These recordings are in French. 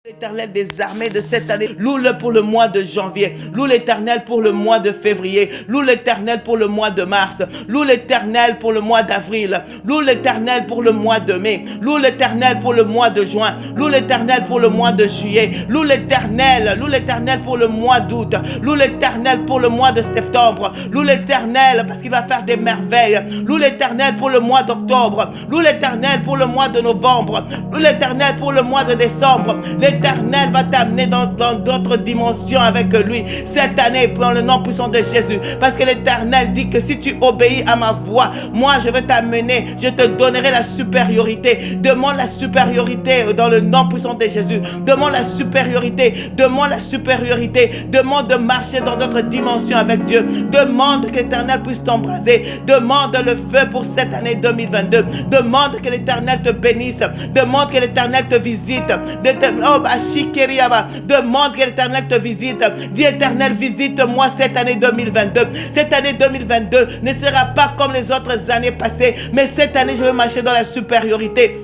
L'Éternel des armées de cette année, loue-le pour le mois de janvier, loue l'Éternel pour le mois de février, loue l'Éternel pour le mois de mars, loue l'Éternel pour le mois d'avril, loue l'Éternel pour le mois de mai, loue l'Éternel pour le mois de juin, loue l'Éternel pour le mois de juillet, loue l'Éternel pour le mois d'août, loue l'Éternel pour le mois de septembre, loue l'Éternel parce qu'il va faire des merveilles, loue l'Éternel pour le mois d'octobre, loue l'Éternel pour le mois de novembre, loue l'Éternel pour le mois de décembre. L'Éternel va t'amener dans d'autres dimensions avec lui cette année dans le nom puissant de Jésus. Parce que l'Éternel dit que si tu obéis à ma voix, moi je vais t'amener, je te donnerai la supériorité. Demande la supériorité dans le nom puissant de Jésus. Demande la supériorité, demande la supériorité, demande de marcher dans d'autres dimensions avec Dieu. Demande que l'Éternel puisse t'embraser. Demande le feu pour cette année 2022. Demande que l'Éternel te bénisse. Demande que l'Éternel te visite. Demande que l'Éternel te visite. Dis Éternel, visite-moi cette année 2022. Cette année 2022 ne sera pas comme les autres années passées, mais cette année je vais marcher dans la supériorité.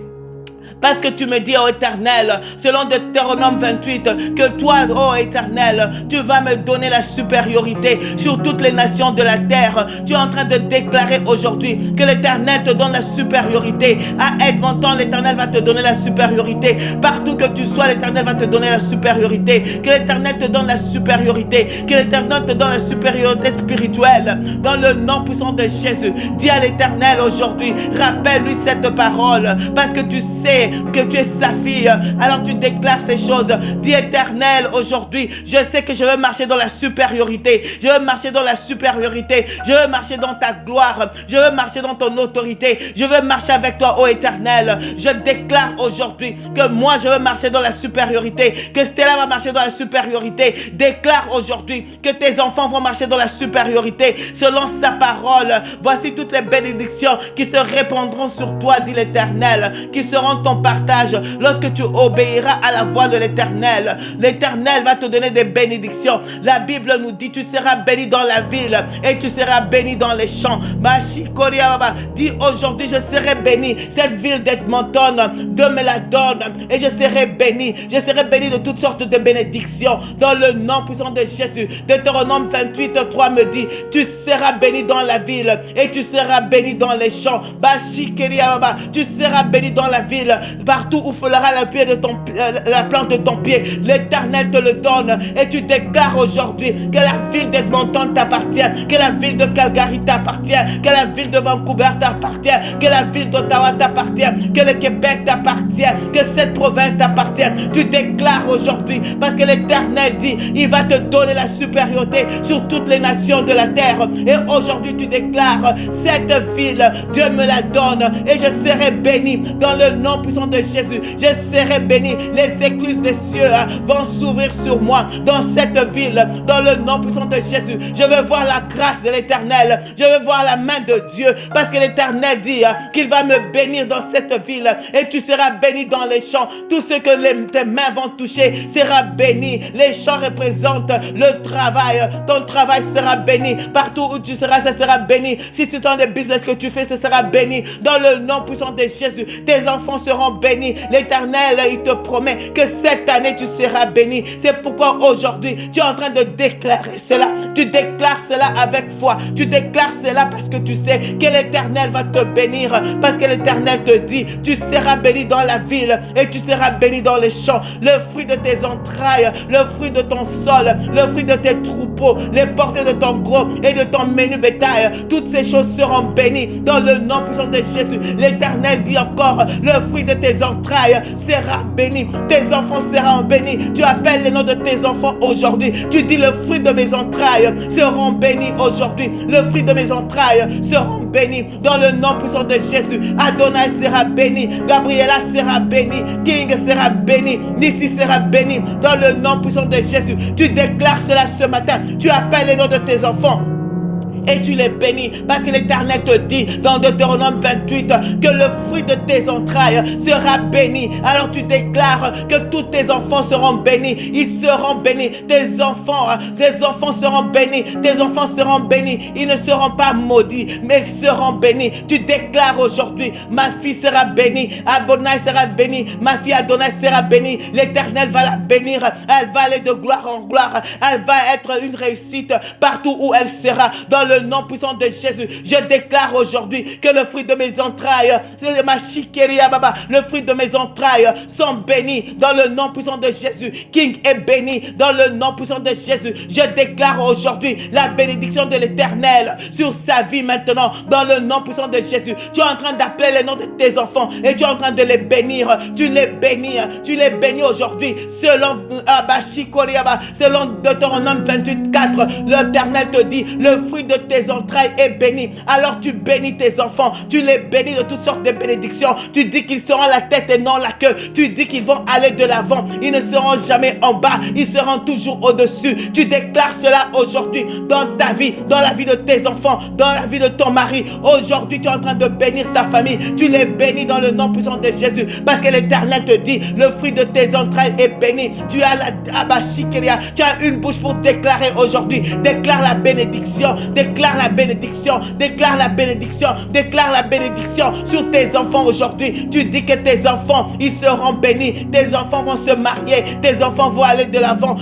Parce que tu me dis, oh Éternel, selon Deutéronome 28, que toi, oh Éternel, tu vas me donner la supériorité sur toutes les nations de la terre. Tu es en train de déclarer aujourd'hui que l'Éternel te donne la supériorité. À Edmonton, l'Éternel va te donner la supériorité. Partout que tu sois, l'Éternel va te donner la supériorité. Que l'Éternel te donne la supériorité. Que l'Éternel te donne la supériorité spirituelle. Dans le nom puissant de Jésus, dis à l'Éternel aujourd'hui, rappelle-lui cette parole. Parce que tu sais que tu es sa fille, alors tu déclares ces choses. Dis Éternel, aujourd'hui, je sais que je veux marcher dans la supériorité. Je veux marcher dans la supériorité. Je veux marcher dans ta gloire. Je veux marcher dans ton autorité. Je veux marcher avec toi, ô Éternel. Je déclare aujourd'hui que moi, je veux marcher dans la supériorité. Que Stella va marcher dans la supériorité. Déclare aujourd'hui que tes enfants vont marcher dans la supériorité. Selon sa parole, voici toutes les bénédictions qui se répandront sur toi, dit l'Éternel, qui seront ton partage lorsque tu obéiras à la voix de l'Éternel. L'Éternel va te donner des bénédictions. La Bible nous dit, tu seras béni dans la ville et tu seras béni dans les champs. Dis aujourd'hui, je serai béni. Cette ville d'Edmonton, Dieu me la donne et je serai béni. Je serai béni de toutes sortes de bénédictions dans le nom puissant de Jésus. Deutéronome 28, 3 me dit, tu seras béni dans la ville et tu seras béni dans les champs. Tu seras béni dans la ville. Partout où foulera la plante de ton pied, l'Éternel te le donne. Et tu déclares aujourd'hui que la ville d'Edmonton t'appartient, que la ville de Calgary t'appartient, que la ville de Vancouver t'appartient, que la ville d'Ottawa t'appartient, que le Québec t'appartient, que cette province t'appartient. Tu déclares aujourd'hui, parce que l'Éternel dit, il va te donner la supériorité sur toutes les nations de la terre. Et aujourd'hui tu déclares, cette ville, Dieu me la donne et je serai béni dans le nom puissant de Jésus. Je serai béni. Les écluses des cieux vont s'ouvrir sur moi dans cette ville, dans le nom puissant de Jésus. Je veux voir la grâce de l'Éternel. Je veux voir la main de Dieu, parce que l'Éternel dit qu'il va me bénir dans cette ville et tu seras béni dans les champs. Tout ce que tes mains vont toucher sera béni. Les champs représentent le travail. Ton travail sera béni. Partout où tu seras, ça sera béni. Si c'est dans des business que tu fais, ce sera béni. Dans le nom puissant de Jésus, tes enfants seront bénis. L'Éternel, il te promet que cette année tu seras béni. C'est pourquoi aujourd'hui tu es en train de déclarer cela. Tu déclares cela avec foi. Tu déclares cela parce que tu sais que l'Éternel va te bénir. Parce que l'Éternel te dit, tu seras béni dans la ville et tu seras béni dans les champs. Le fruit de tes entrailles, le fruit de ton sol, le fruit de tes troupeaux, les portées de ton gros et de ton menu bétail, toutes ces choses seront bénies dans le nom puissant de Jésus. L'Éternel dit encore, le fruit de tes entrailles sera béni. Tes enfants seront bénis. Tu appelles les noms de tes enfants aujourd'hui. Tu dis, le fruit de mes entrailles seront bénis aujourd'hui. Le fruit de mes entrailles seront bénis dans le nom puissant de Jésus. Adonai sera béni. Gabriela sera béni. King sera béni. Nissi sera béni dans le nom puissant de Jésus. Tu déclares cela ce matin. Tu appelles les noms de tes enfants. Et tu les bénis parce que l'Éternel te dit dans Deutéronome 28 que le fruit de tes entrailles sera béni. Alors tu déclares que tous tes enfants seront bénis. Ils seront bénis. Tes enfants seront bénis. Tes enfants seront bénis. Ils ne seront pas maudits, mais ils seront bénis. Tu déclares aujourd'hui, ma fille sera bénie. Adonai sera bénie. Ma fille Adonai sera bénie. L'Éternel va la bénir. Elle va aller de gloire en gloire. Elle va être une réussite partout où elle sera. Dans le nom puissant de Jésus, je déclare aujourd'hui que le fruit de mes entrailles, le fruit de mes entrailles sont bénis dans le nom puissant de Jésus. King est béni dans le nom puissant de Jésus. Je déclare aujourd'hui la bénédiction de l'Éternel sur sa vie maintenant dans le nom puissant de Jésus. Tu es en train d'appeler les noms de tes enfants et tu es en train de les bénir. Tu les bénis aujourd'hui selon Deutéronome 28:4. L'Éternel te dit le fruit de tes entrailles est béni. Alors tu bénis tes enfants, tu les bénis de toutes sortes de bénédictions. Tu dis qu'ils seront la tête et non la queue. Tu dis qu'ils vont aller de l'avant, ils ne seront jamais en bas, ils seront toujours au-dessus. Tu déclares cela aujourd'hui dans ta vie, dans la vie de tes enfants, dans la vie de ton mari. Aujourd'hui tu es en train de bénir ta famille. Tu les bénis dans le nom puissant de Jésus parce que l'Éternel te dit le fruit de tes entrailles est béni. Tu as tu as une bouche pour déclarer aujourd'hui. Déclare la bénédiction, déclare la bénédiction, déclare la bénédiction, déclare la bénédiction sur tes enfants aujourd'hui. Tu dis que tes enfants, ils seront bénis. Tes enfants vont se marier, tes enfants vont aller de l'avant.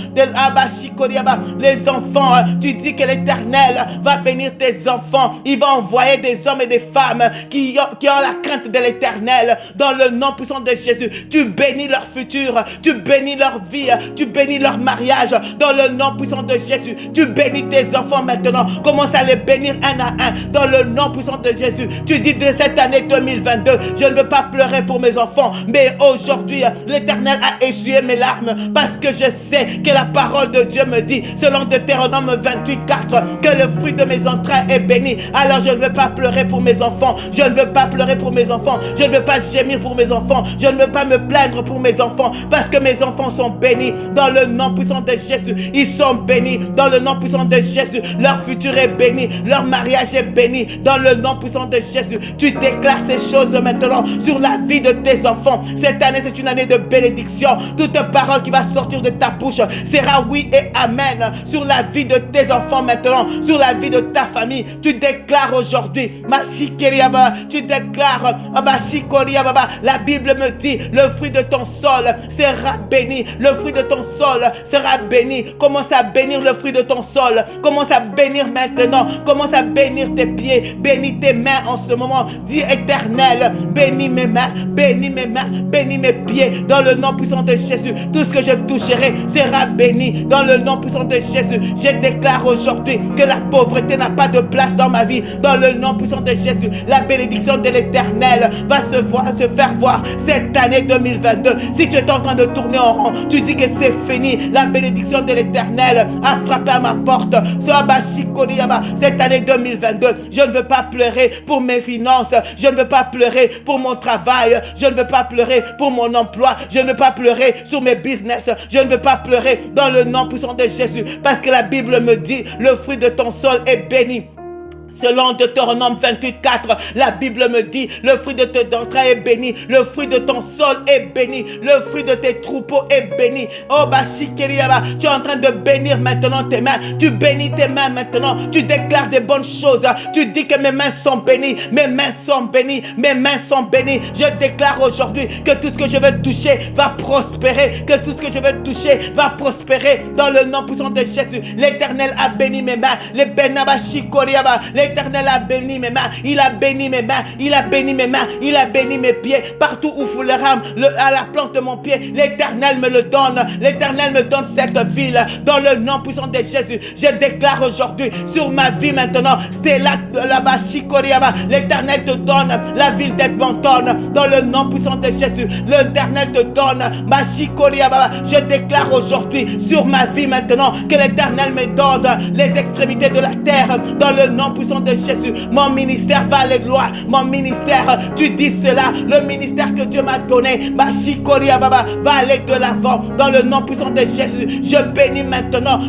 Les enfants, tu dis que l'Éternel va bénir tes enfants. Il va envoyer des hommes et des femmes qui ont la crainte de l'Éternel dans le nom puissant de Jésus. Tu bénis leur futur, tu bénis leur vie, tu bénis leur mariage dans le nom puissant de Jésus. Tu bénis tes enfants maintenant. Commence à les bénir un à un dans le nom puissant de Jésus. Tu dis de cette année 2022, je ne veux pas pleurer pour mes enfants, mais aujourd'hui l'Éternel a essuyé mes larmes parce que je sais que la parole de Dieu me dit selon Deutéronome 28:4 que le fruit de mes entrailles est béni. Alors je ne veux pas pleurer pour mes enfants, je ne veux pas pleurer pour mes enfants, je ne veux pas gémir pour mes enfants, je ne veux pas me plaindre pour mes enfants parce que mes enfants sont bénis dans le nom puissant de Jésus. Ils sont bénis dans le nom puissant de Jésus. Leur futur est béni, leur mariage est béni dans le nom puissant de Jésus. Tu déclares ces choses maintenant sur la vie de tes enfants. Cette année c'est une année de bénédiction. Toute parole qui va sortir de ta bouche sera oui et amen sur la vie de tes enfants maintenant, sur la vie de ta famille. Tu déclares aujourd'hui, tu déclares, la Bible me dit le fruit de ton sol sera béni. Le fruit de ton sol sera béni. Commence à bénir le fruit de ton sol. Commence à bénir maintenant. Commence à bénir tes pieds. Bénis tes mains en ce moment. Dis Éternel, bénis mes mains, bénis mes mains, bénis mes pieds. Dans le nom puissant de Jésus, tout ce que je toucherai sera béni. Dans le nom puissant de Jésus, je déclare aujourd'hui que la pauvreté n'a pas de place dans ma vie. Dans le nom puissant de Jésus, la bénédiction de l'Éternel va se faire voir cette année 2022. Si tu es en train de tourner en rond, tu dis que c'est fini. La bénédiction de l'Éternel a frappé à ma porte. Cette année 2022, je ne veux pas pleurer pour mes finances. Je ne veux pas pleurer pour mon travail. Je ne veux pas pleurer pour mon emploi. Je ne veux pas pleurer sur mes business. Je ne veux pas pleurer dans le nom puissant de Jésus. Parce que la Bible me dit, le fruit de ton sol est béni. Selon Deutéronome 28:4, la Bible me dit, le fruit de tes entrailles est béni, le fruit de ton sol est béni, le fruit de tes troupeaux est béni. Oh Bashikeriaba, tu es en train de bénir maintenant tes mains. Tu bénis tes mains maintenant. Tu déclares des bonnes choses. Tu dis que mes mains sont bénies, mes mains sont bénies, mes mains sont bénies. Je déclare aujourd'hui que tout ce que je veux toucher va prospérer, que tout ce que je veux toucher va prospérer dans le nom puissant de Jésus. L'Éternel a béni mes mains. L'Éternel a béni mes mains, il a béni mes mains, il a béni mes mains, il a béni mes pieds. Partout où fout le rame, à la plante de mon pied, l'Éternel me le donne. L'Éternel me donne cette ville dans le nom puissant de Jésus. Je déclare aujourd'hui sur ma vie maintenant, c'est là-bas, l'Éternel te donne la ville d'Edmonton dans le nom puissant de Jésus. L'Éternel te donne ma Shikoriaba. Je déclare aujourd'hui sur ma vie maintenant que l'Éternel me donne les extrémités de la terre dans le nom puissant puissant de Jésus, mon ministère va aller loin. Mon ministère, tu dis cela, le ministère que Dieu m'a donné, ma Shikoria Baba, va aller de l'avant. Dans le nom puissant de Jésus, je bénis maintenant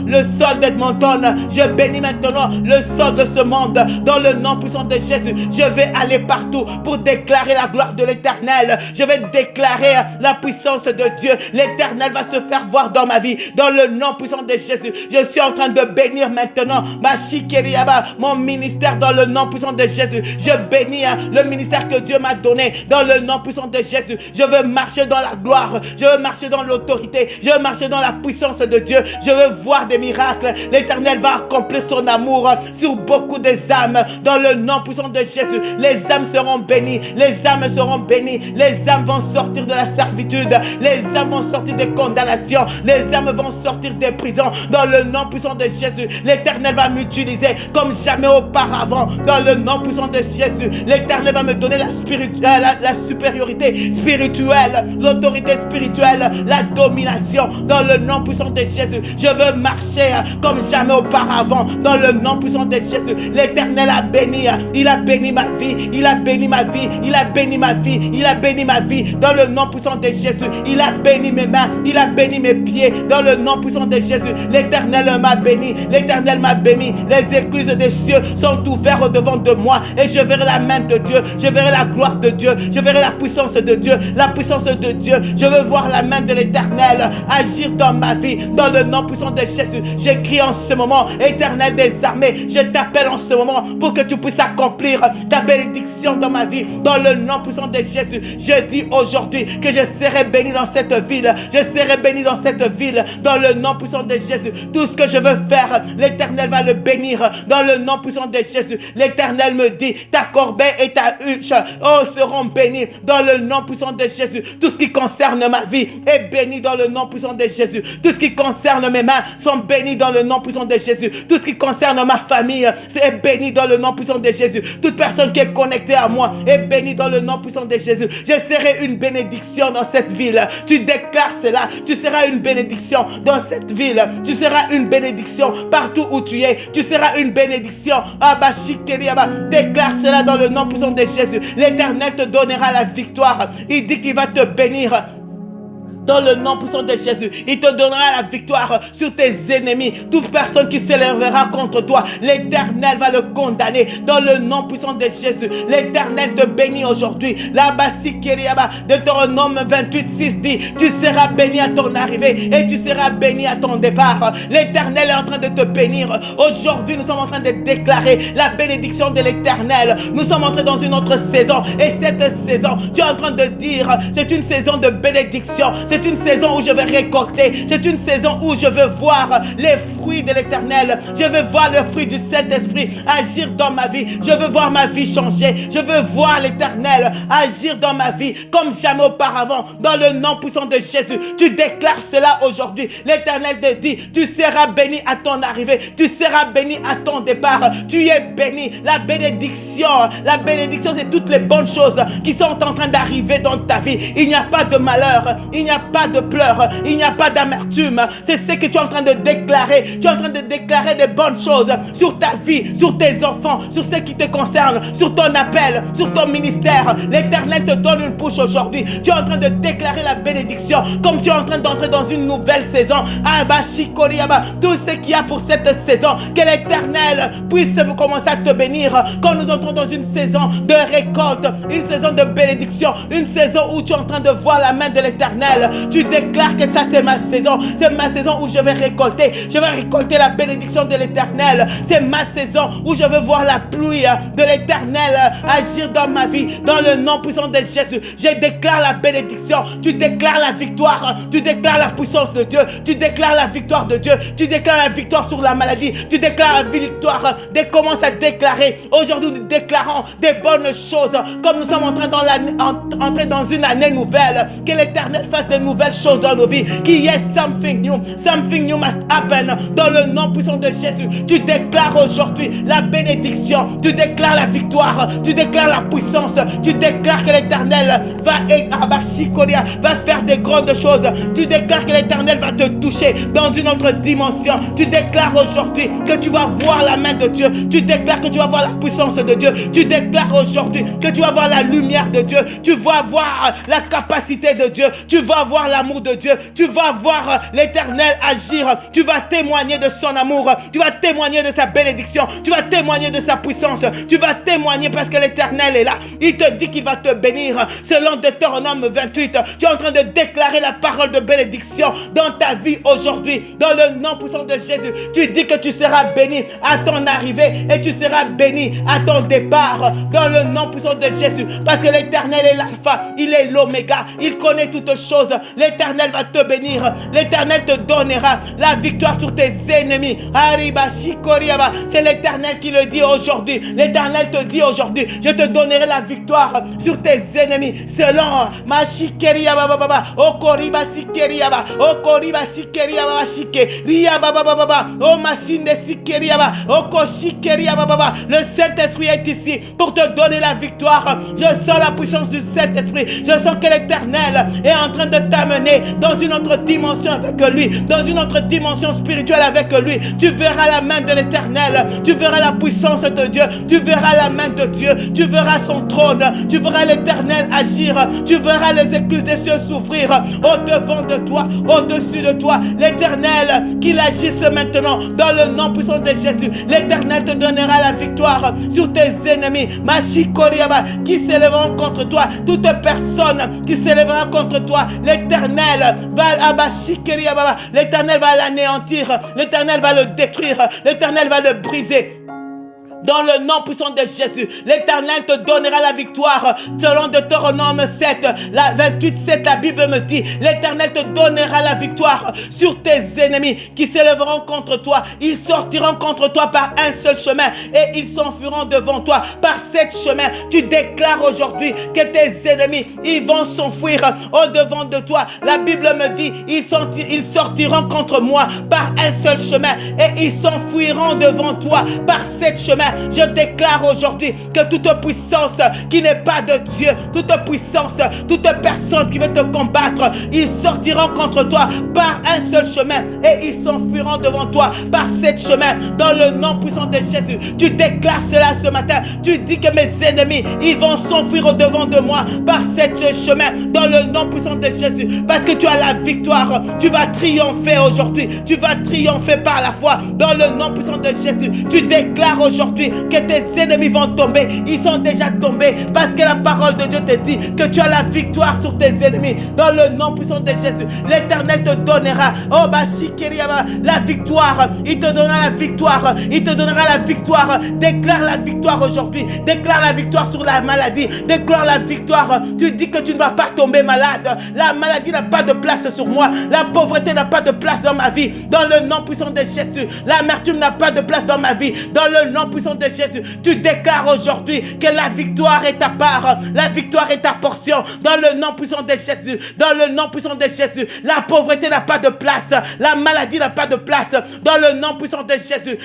le sol d'Edmonton. Je bénis maintenant le sol de ce monde. Dans le nom puissant de Jésus, je vais aller partout pour déclarer la gloire de l'Éternel. Je vais déclarer la puissance de Dieu. L'Éternel va se faire voir dans ma vie. Dans le nom puissant de Jésus, je suis en train de bénir maintenant ma Shikeriaba, mon ministère dans le nom puissant de Jésus. Je bénis le ministère que Dieu m'a donné dans le nom puissant de Jésus. Je veux marcher dans la gloire. Je veux marcher dans l'autorité. Je veux marcher dans la puissance de Dieu. Je veux voir des miracles. L'Éternel va accomplir son amour sur beaucoup des âmes. Dans le nom puissant de Jésus, les âmes seront bénies. Les âmes seront bénies. Les âmes vont sortir de la servitude. Les âmes vont sortir des condamnations. Les âmes vont sortir des prisons. Dans le nom puissant de Jésus, l'Éternel va m'utiliser comme jamais auparavant. Dans le nom puissant de Jésus, l'Éternel va me donner la supériorité spirituelle, l'autorité spirituelle, la domination. Dans le nom puissant de Jésus, je veux marcher comme jamais auparavant. Dans le nom puissant de Jésus, l'Éternel a béni. Il a béni ma vie. Il a béni ma vie. Il a béni ma vie. Il a béni ma vie. Dans le nom puissant de Jésus, il a béni mes mains. Il a béni mes pieds. Dans le nom puissant de Jésus, l'Éternel m'a béni. L'Éternel m'a béni. Les écluses des cieux sont ouvertes au-devant de moi et je verrai la main de Dieu. Je verrai la gloire de Dieu. Je verrai la puissance de Dieu. La puissance de Dieu. Je veux voir la main de l'Éternel agir dans ma vie. Dans le nom puissant de Jésus, j'écris en ce moment, Éternel des armées, je t'appelle en ce moment pour que tu puisses accomplir ta bénédiction dans ma vie. Dans le nom puissant de Jésus, je dis aujourd'hui que je serai béni dans cette ville. Je serai béni dans cette ville. Dans le nom puissant de Jésus, tout ce que je veux faire, l'Éternel va le bénir. Dans le nom puissant de Jésus, l'Éternel me dit, ta corbeille et ta huche seront bénies. Dans le nom puissant de Jésus, tout ce qui concerne ma vie est béni dans le nom puissant de Jésus. Tout ce qui concerne mes mains sont bénis dans le nom puissant de Jésus. Tout ce qui concerne ma famille est béni dans le nom puissant de Jésus. Toute personne qui est connectée à moi est bénie dans le nom puissant de Jésus. Je serai une bénédiction dans cette ville. Tu déclares cela. Tu seras une bénédiction dans cette ville. Tu seras une bénédiction partout où tu es. Tu seras une bénédiction. Déclare cela dans le nom puissant de Jésus. L'Éternel te donnera la victoire. Il dit qu'il va te bénir. Dans le nom puissant de Jésus, il te donnera la victoire sur tes ennemis. Toute personne qui s'élèvera contre toi, l'Éternel va le condamner. Dans le nom puissant de Jésus, l'Éternel te bénit aujourd'hui. Deutéronome 28:6 dit, tu seras béni à ton arrivée et tu seras béni à ton départ. L'Éternel est en train de te bénir. Aujourd'hui, nous sommes en train de déclarer la bénédiction de l'Éternel. Nous sommes entrés dans une autre saison et cette saison, tu es en train de dire, c'est une saison de bénédiction. C'est une saison où je vais récolter. C'est une saison où je veux voir les fruits de l'Éternel. Je veux voir le fruit du Saint-Esprit agir dans ma vie. Je veux voir ma vie changer. Je veux voir l'Éternel agir dans ma vie comme jamais auparavant. Dans le nom puissant de Jésus, tu déclares cela aujourd'hui. L'Éternel te dit, tu seras béni à ton arrivée. Tu seras béni à ton départ. Tu es béni. La bénédiction, c'est toutes les bonnes choses qui sont en train d'arriver dans ta vie. Il n'y a pas de malheur. Il n'y a pas de pleurs, il n'y a pas d'amertume. C'est ce que tu es en train de déclarer. Tu es en train de déclarer des bonnes choses sur ta vie, sur tes enfants, sur ce qui te concerne, sur ton appel, sur ton ministère. L'Éternel te donne une bouche aujourd'hui. Tu es en train de déclarer la bénédiction comme tu es en train d'entrer dans une nouvelle saison. Tout ce qu'il y a pour cette saison, que l'Éternel puisse commencer à te bénir quand nous entrons dans une saison de récolte, une saison de bénédiction, une saison où tu es en train de voir la main de l'Éternel. Tu déclares que ça c'est ma saison. C'est ma saison où je vais récolter. Je vais récolter la bénédiction de l'Éternel. C'est ma saison où je veux voir la pluie de l'Éternel agir dans ma vie. Dans le nom puissant de Jésus, je déclare la bénédiction. Tu déclares la victoire. Tu déclares la puissance de Dieu. Tu déclares la victoire de Dieu. Tu déclares la victoire sur la maladie. Tu déclares la victoire. Commence à déclarer. Aujourd'hui, nous déclarons des bonnes choses. Comme nous sommes en train d'entrer dans une année nouvelle. Que l'Éternel fasse de nouvelles choses dans nos vies, qu'il y ait something new. Something new must happen dans le nom puissant de Jésus. Tu déclares aujourd'hui la bénédiction, tu déclares la victoire, tu déclares la puissance, tu déclares que l'Éternel va faire des grandes choses. Tu déclares que l'Éternel va te toucher dans une autre dimension. Tu déclares aujourd'hui que tu vas voir la main de Dieu. Tu déclares que tu vas voir la puissance de Dieu. Tu déclares aujourd'hui que tu vas voir la lumière de Dieu. Tu vas voir la capacité de Dieu. Tu vas voir l'amour de Dieu. Tu vas voir l'Éternel agir. Tu vas témoigner de son amour. Tu vas témoigner de sa bénédiction. Tu vas témoigner de sa puissance. Tu vas témoigner parce que l'Éternel est là. Il te dit qu'il va te bénir. Selon Deutéronome 28, tu es en train de déclarer la parole de bénédiction dans ta vie aujourd'hui. Dans le nom puissant de Jésus, tu dis que tu seras béni à ton arrivée et tu seras béni à ton départ. Dans le nom puissant de Jésus, parce que l'Éternel est l'alpha, il est l'oméga, il connaît toutes choses. L'Éternel va te bénir. L'Éternel te donnera la victoire sur tes ennemis. C'est l'Éternel qui le dit aujourd'hui. L'Éternel te dit aujourd'hui, je te donnerai la victoire sur tes ennemis. Selon Mashikeria Baba, Okoriba Sikeria Baba, Okoriba Sikeria Baba Shike, Ria Baba Baba, O Masinde Sikeria Baba, Okoshikeria Baba. Le Saint-Esprit est ici pour te donner la victoire. Je sens la puissance du Saint-Esprit. Je sens que l'Éternel est en train de t'amener dans une autre dimension avec lui, dans une autre dimension spirituelle avec lui. Tu verras la main de l'Éternel, tu verras la puissance de Dieu, tu verras la main de Dieu, tu verras son trône, tu verras l'Éternel agir, tu verras les écluses des cieux s'ouvrir au-devant de toi, au-dessus de toi. L'Éternel qu'il agisse maintenant dans le nom puissant de Jésus. L'Éternel te donnera la victoire sur tes ennemis. Mashikoriaba, qui s'élèveront contre toi, toute personne qui s'élèvera contre toi, l'Éternel va l'anéantir, l'Éternel va le détruire, l'Éternel va le briser. Dans le nom puissant de Jésus, l'Éternel te donnera la victoire. Selon Deutéronome 7, la 28-7, la Bible me dit, l'Éternel te donnera la victoire sur tes ennemis qui s'élèveront contre toi. Ils sortiront contre toi par un seul chemin et ils s'enfuiront devant toi par 7 chemins. Tu déclares aujourd'hui que tes ennemis, ils vont s'enfuir au devant de toi. La Bible me dit, ils sortiront contre moi par un seul chemin et ils s'enfuiront devant toi par 7 chemins. Je déclare aujourd'hui que toute puissance qui n'est pas de Dieu, toute puissance, toute personne qui veut te combattre, ils sortiront contre toi par un seul chemin et ils s'enfuiront devant toi par 7 chemins. Dans le nom puissant de Jésus, tu déclares cela ce matin. Tu dis que mes ennemis, ils vont s'enfuir au devant de moi par 7 chemins. Dans le nom puissant de Jésus, parce que tu as la victoire. Tu vas triompher aujourd'hui. Tu vas triompher par la foi. Dans le nom puissant de Jésus, tu déclares aujourd'hui que tes ennemis vont tomber. Ils sont déjà tombés parce que la parole de Dieu te dit que tu as la victoire sur tes ennemis. Dans le nom puissant de Jésus, l'Éternel te donnera la victoire. Il te donnera la victoire. Il te donnera la victoire. Déclare la victoire aujourd'hui. Déclare la victoire sur la maladie. Déclare la victoire. Tu dis que tu ne vas pas tomber malade. La maladie n'a pas de place sur moi. La pauvreté n'a pas de place dans ma vie. Dans le nom puissant de Jésus, l'amertume n'a pas de place dans ma vie. Dans le nom puissant de Jésus, tu déclares aujourd'hui que la victoire est ta part, la victoire est ta portion. Dans le nom puissant de Jésus, dans le nom puissant de Jésus, la pauvreté n'a pas de place, la maladie n'a pas de place. Dans le nom puissant de Jésus,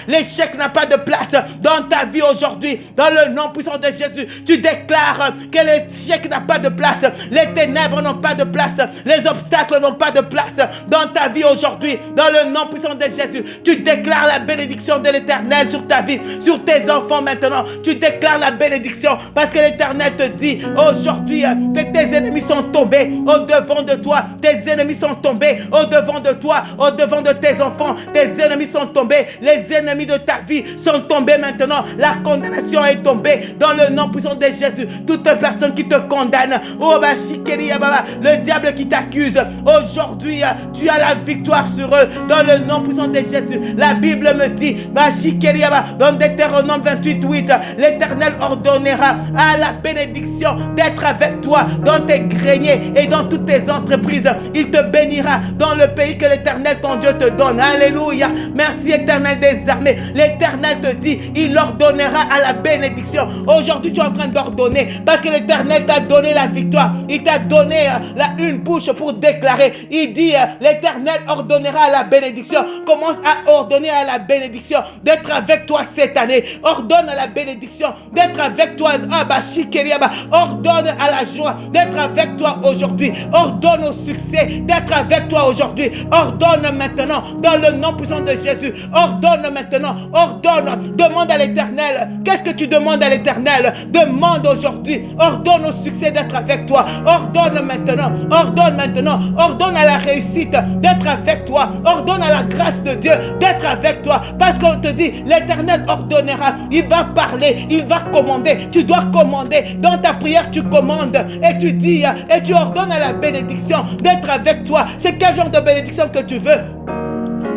l'échec n'a pas de place dans ta vie aujourd'hui. Dans le nom puissant de Jésus, tu déclares que l'échec n'a pas de place, les ténèbres n'ont pas de place, les obstacles n'ont pas de place dans ta vie aujourd'hui. Dans le nom puissant de Jésus, tu déclares la bénédiction de l'Éternel sur ta vie, sur tes enfants maintenant. Tu déclares la bénédiction parce que l'Éternel te dit aujourd'hui que tes ennemis sont tombés au devant de toi. Tes ennemis sont tombés au devant de toi, au devant de tes enfants. Tes ennemis sont tombés. Les ennemis de ta vie sont tombés maintenant. La condamnation est tombée dans le nom puissant de Jésus. Toute personne qui te condamne, le diable qui t'accuse, aujourd'hui tu as la victoire sur eux dans le nom puissant de Jésus. La Bible me dit, dans Deutéronome 28:8, l'Éternel ordonnera à la bénédiction d'être avec toi dans tes greniers et dans toutes tes entreprises. Il te bénira dans le pays que l'Éternel ton Dieu te donne. Alléluia. Merci Éternel des armées. L'Éternel te dit, il ordonnera à la bénédiction. Aujourd'hui tu es en train d'ordonner parce que l'Éternel t'a donné la victoire. Il t'a donné une bouche pour déclarer. Il dit, l'Éternel ordonnera à la bénédiction. Commence à ordonner à la bénédiction d'être avec toi cette année. Ordonne à la bénédiction d'être avec toi. Ordonne à la joie d'être avec toi aujourd'hui. Ordonne au succès d'être avec toi aujourd'hui. Ordonne maintenant dans le nom puissant de Jésus. Ordonne maintenant. Ordonne. Demande à l'Éternel. Qu'est-ce que tu demandes à l'Éternel? Demande aujourd'hui. Ordonne au succès d'être avec toi. Ordonne maintenant. Ordonne maintenant. Ordonne à la réussite d'être avec toi. Ordonne à la grâce de Dieu d'être avec toi. Parce qu'on te dit, l'Éternel ordonnera. Il va parler. Il va commander. Tu dois commander. Dans ta prière, tu commandes. Et tu dis, et tu ordonnes à la bénédiction d'être avec toi. C'est quel genre de bénédiction que tu veux?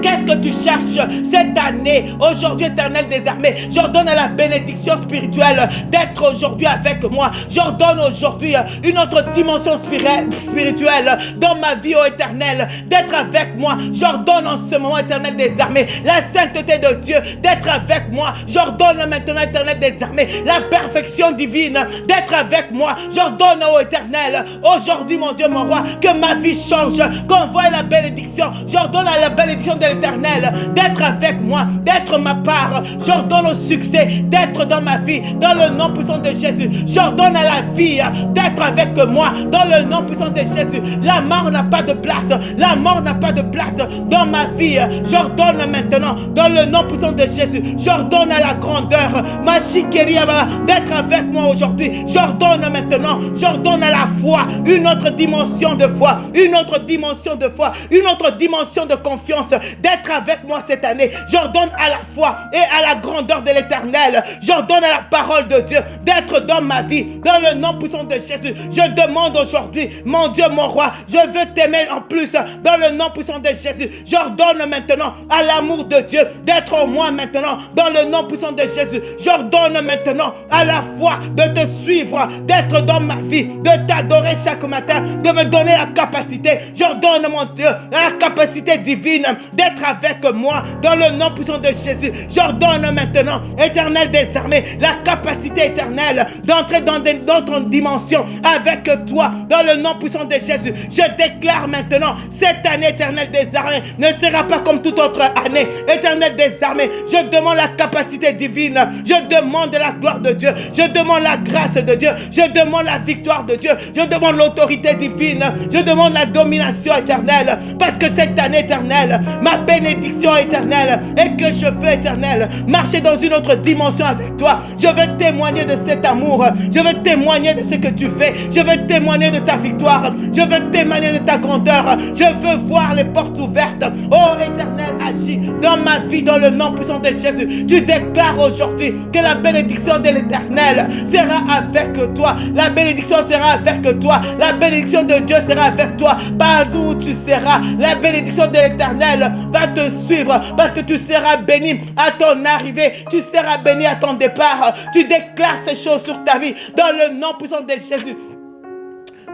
Qu'est-ce que tu cherches cette année? Aujourd'hui, Éternel des armées, j'ordonne à la bénédiction spirituelle d'être aujourd'hui avec moi. J'ordonne aujourd'hui une autre dimension spirituelle dans ma vie, ô Éternel, d'être avec moi. J'ordonne en ce moment, Éternel des armées, la sainteté de Dieu d'être avec moi. J'ordonne maintenant, Éternel des armées, la perfection divine d'être avec moi. J'ordonne, ô Éternel, aujourd'hui, mon Dieu, mon roi, que ma vie change, qu'on voie la bénédiction. J'ordonne à la bénédiction de l'Éternel d'être avec moi, d'être ma part. J'ordonne au succès d'être dans ma vie, dans le nom puissant de Jésus. J'ordonne à la vie d'être avec moi, dans le nom puissant de Jésus. La mort n'a pas de place. La mort n'a pas de place dans ma vie. J'ordonne maintenant, dans le nom puissant de Jésus. J'ordonne à la grandeur, ma chikéria, d'être avec moi aujourd'hui. J'ordonne maintenant, j'ordonne à la foi, une autre dimension de foi, une autre dimension de foi, une autre dimension de confiance, d'être avec moi cette année. J'ordonne à la foi et à la grandeur de l'Éternel. J'ordonne à la parole de Dieu d'être dans ma vie, dans le nom puissant de Jésus. Je demande aujourd'hui, mon Dieu, mon roi, je veux t'aimer en plus, dans le nom puissant de Jésus. J'ordonne maintenant à l'amour de Dieu d'être en moi maintenant, dans le nom puissant de Jésus. J'ordonne maintenant à la foi de te suivre, d'être dans ma vie, de t'adorer chaque matin, de me donner la capacité. J'ordonne, mon Dieu, la capacité divine d'être avec moi dans le nom puissant de Jésus. J'ordonne maintenant, Éternel des armées, la capacité éternelle d'entrer dans d'autres dimensions avec toi dans le nom puissant de Jésus. Je déclare maintenant, cette année, Éternel des armées, ne sera pas comme toute autre année. Éternel des armées, je demande la capacité divine, je demande la gloire de Dieu, je demande la grâce de Dieu, je demande la victoire de Dieu, je demande l'autorité divine, je demande la domination éternelle, parce que cette année, éternelle, ma bénédiction éternelle, et que je veux, éternel, marcher dans une autre dimension avec toi. Je veux témoigner de cet amour, je veux témoigner de ce que tu fais, je veux témoigner de ta victoire, je veux témoigner de ta grandeur, je veux voir les portes ouvertes. Oh éternel, agis dans ma vie, dans le nom puissant de Jésus. Tu déclares aujourd'hui que la bénédiction de l'Éternel sera avec toi, la bénédiction sera avec toi, la bénédiction de Dieu sera avec toi, partout où tu seras. La bénédiction de l'Éternel va te suivre, parce que tu seras béni à ton arrivée, tu seras béni à ton départ. Tu déclares ces choses sur ta vie dans le nom puissant de Jésus.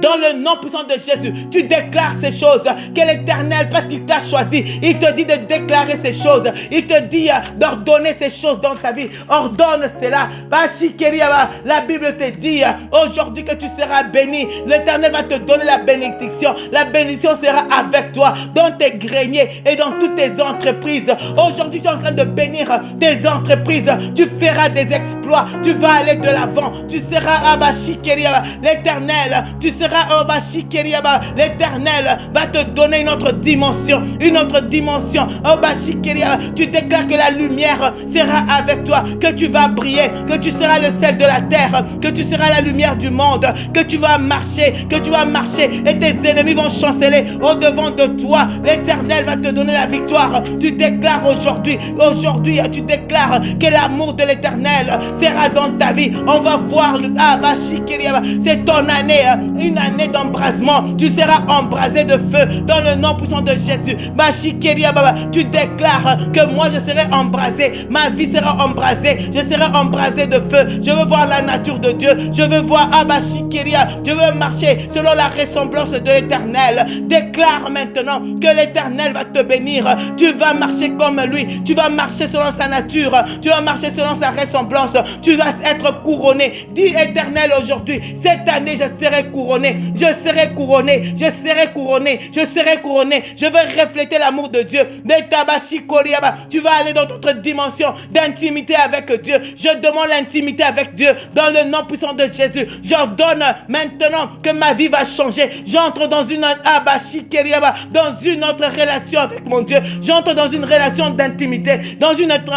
Dans le nom puissant de Jésus, tu déclares ces choses, que l'Éternel, parce qu'il t'a choisi, il te dit de déclarer ces choses, il te dit d'ordonner ces choses dans ta vie. Ordonne cela. La Bible te dit aujourd'hui que tu seras béni. L'Éternel va te donner la bénédiction. La bénédiction sera avec toi dans tes greniers et dans toutes tes entreprises. Aujourd'hui, tu es en train de bénir tes entreprises. Tu feras des exploits. Tu vas aller de l'avant. Tu seras l'Éternel. Tu seras l'Éternel va te donner une autre dimension. Une autre dimension. Tu déclares que la lumière sera avec toi, que tu vas briller, que tu seras le sel de la terre, que tu seras la lumière du monde, que tu vas marcher, et tes ennemis vont chanceler au devant de toi. L'Éternel va te donner la victoire. Tu déclares aujourd'hui, tu déclares que l'amour de l'Éternel sera dans ta vie. On va voir c'est ton année, une une année d'embrasement. Tu seras embrasé de feu dans le nom puissant de Jésus. Tu déclares que moi je serai embrasé, ma vie sera embrasée, je serai embrasé de feu. Je veux voir la nature de Dieu, je veux voir je veux marcher selon la ressemblance de l'Éternel. Déclare maintenant que l'Éternel va te bénir. Tu vas marcher comme lui, tu vas marcher selon sa nature, tu vas marcher selon sa ressemblance, tu vas être couronné. Dis Éternel aujourd'hui, cette année je serai couronné, je serai couronné, je serai couronné, je serai couronné. Je veux refléter l'amour de Dieu. Tu vas aller dans d'autres dimensions d'intimité avec Dieu. Je demande l'intimité avec Dieu dans le nom puissant de Jésus. J'ordonne maintenant que ma vie va changer. J'entre dans une autre relation avec mon Dieu. J'entre dans une relation d'intimité, dans une autre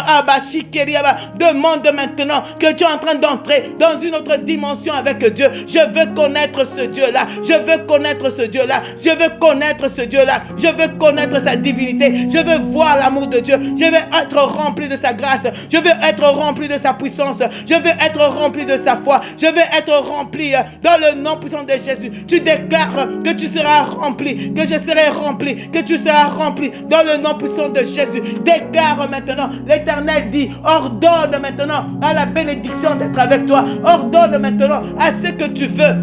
demande maintenant que tu es en train d'entrer dans une autre dimension avec Dieu. Je veux connaître ce Dieu-là. Je veux connaître ce Dieu-là. Je veux connaître ce Dieu-là. Je veux connaître sa divinité. Je veux voir l'amour de Dieu. Je veux être rempli de sa grâce. Je veux être rempli de sa puissance. Je veux être rempli de sa foi. Je veux être rempli dans le nom puissant de Jésus. Tu déclares que tu seras rempli, que je serai rempli, que tu seras rempli dans le nom puissant de Jésus. Déclare maintenant. L'Éternel dit, ordonne maintenant à la bénédiction d'être avec toi. Ordonne maintenant à ce que tu veux.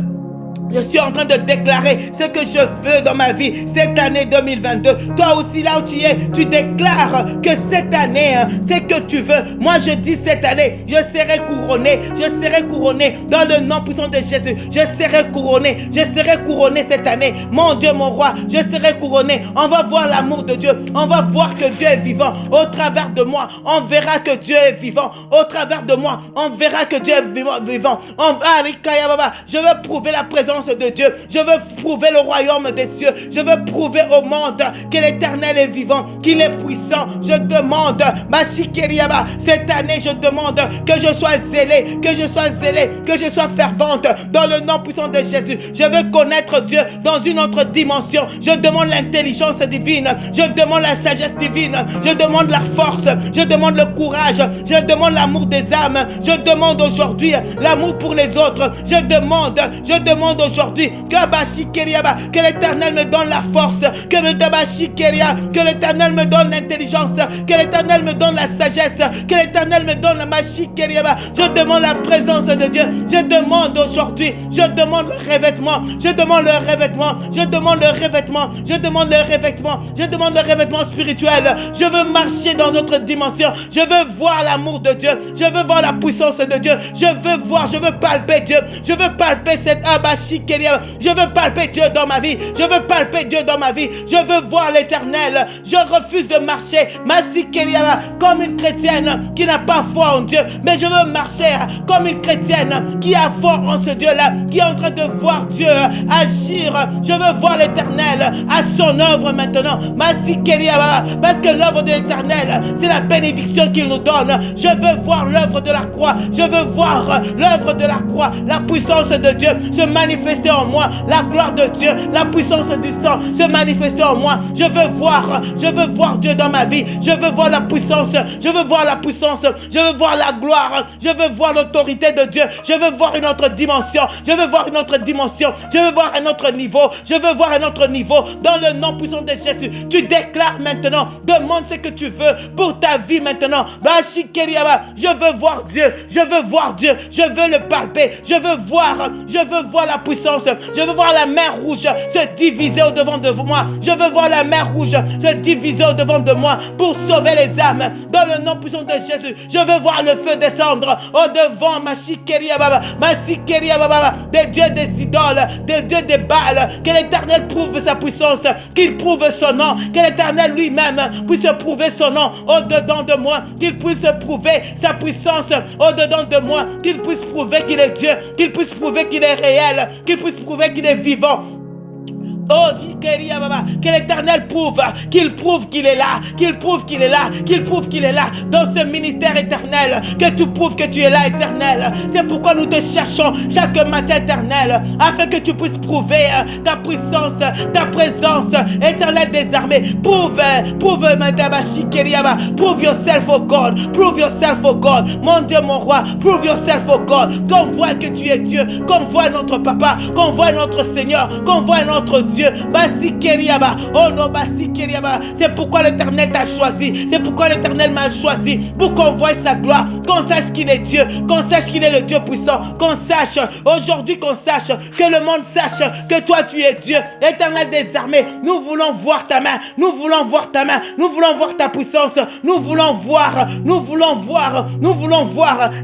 Je suis en train de déclarer ce que je veux dans ma vie cette année 2022. Toi aussi là où tu es, tu déclares que cette année, c'est que tu veux. Moi je dis cette année, je serai couronné dans le nom puissant de Jésus. Je serai couronné cette année. Mon Dieu, mon roi, je serai couronné. On va voir l'amour de Dieu. On va voir que Dieu est vivant. Au travers de moi, on verra que Dieu est vivant. Au travers de moi, on verra que Dieu est vivant. Je veux prouver la présence de Dieu. Je veux prouver le royaume des cieux. Je veux prouver au monde que l'Éternel est vivant, qu'il est puissant. Je demande, cette année, je demande que je sois zélé, que je sois fervente dans le nom puissant de Jésus. Je veux connaître Dieu dans une autre dimension. Je demande l'intelligence divine. Je demande la sagesse divine. Je demande la force. Je demande le courage. Je demande l'amour des âmes. Je demande aujourd'hui l'amour pour les autres. Je demande aujourd'hui que l'Éternel me donne la force, que l'Éternel me donne l'intelligence, que l'Éternel me donne la sagesse, que l'Éternel me donne la machikeriaba. Je demande la présence de Dieu. Je demande aujourd'hui, je demande le revêtement, je demande le revêtement, je demande le revêtement, je demande le revêtement, je demande le revêtement spirituel. Je veux marcher dans d'autres dimensions. Je veux voir l'amour de Dieu. Je veux voir la puissance de Dieu. Je veux voir, je veux palper Dieu. Je veux palper cette abashikeria. Je veux palper Dieu dans ma vie. Je veux palper Dieu dans ma vie. Je veux voir l'Éternel. Je refuse de marcher comme une chrétienne qui n'a pas foi en Dieu. Mais je veux marcher comme une chrétienne qui a foi en ce Dieu-là, qui est en train de voir Dieu agir. Je veux voir l'Éternel à son œuvre maintenant. Parce que l'œuvre de l'Éternel, c'est la bénédiction qu'il nous donne. Je veux voir l'œuvre de la croix. Je veux voir l'œuvre de la croix, la puissance de Dieu se manifester en moi, la gloire de Dieu, la puissance du sang se manifester en moi. Je veux voir Dieu dans ma vie. Je veux voir la puissance. Je veux voir la puissance. Je veux voir la gloire. Je veux voir l'autorité de Dieu. Je veux voir une autre dimension. Je veux voir une autre dimension. Je veux voir un autre niveau. Je veux voir un autre niveau dans le nom puissant de Jésus. Tu déclares maintenant. Demande ce que tu veux pour ta vie maintenant. Je veux voir Dieu. Je veux voir Dieu. Je veux le palper. Je veux voir la puissance. Je veux voir la mer rouge se diviser au devant de moi. Je veux voir la mer rouge se diviser au devant de moi pour sauver les âmes dans le nom puissant de Jésus. Je veux voir le feu descendre au devant des dieux des idoles, des dieux des Baals. Que l'Éternel prouve sa puissance, qu'il prouve son nom, que l'Éternel lui-même puisse prouver son nom au-dedans de moi, qu'il puisse prouver sa puissance au-dedans de moi, qu'il puisse prouver qu'il est Dieu, qu'il puisse prouver qu'il est réel, qu'il puisse prouver qu'il est vivant. Oh, que l'Éternel prouve qu'il est là, qu'il prouve qu'il est là, qu'il prouve qu'il est là dans ce ministère éternel, que tu prouves que tu es là, éternel. C'est pourquoi nous te cherchons chaque matin, éternel, afin que tu puisses prouver ta puissance, ta présence, éternel des armées. Prouve yourself, oh God, prove yourself, oh God, mon Dieu, mon roi, prove yourself, oh God, qu'on voit que tu es Dieu, qu'on voit notre Papa, qu'on voit notre Seigneur, qu'on voit notre Dieu. Oh non, c'est pourquoi l'Éternel t'a choisi, c'est pourquoi l'Éternel m'a choisi, pour qu'on voie sa gloire, qu'on sache qu'il est Dieu, qu'on sache qu'il est le Dieu puissant, qu'on sache aujourd'hui, qu'on sache, que le monde sache que toi tu es Dieu, Éternel des armées. Nous voulons voir ta main, nous voulons voir ta main, nous voulons voir ta puissance, nous voulons voir,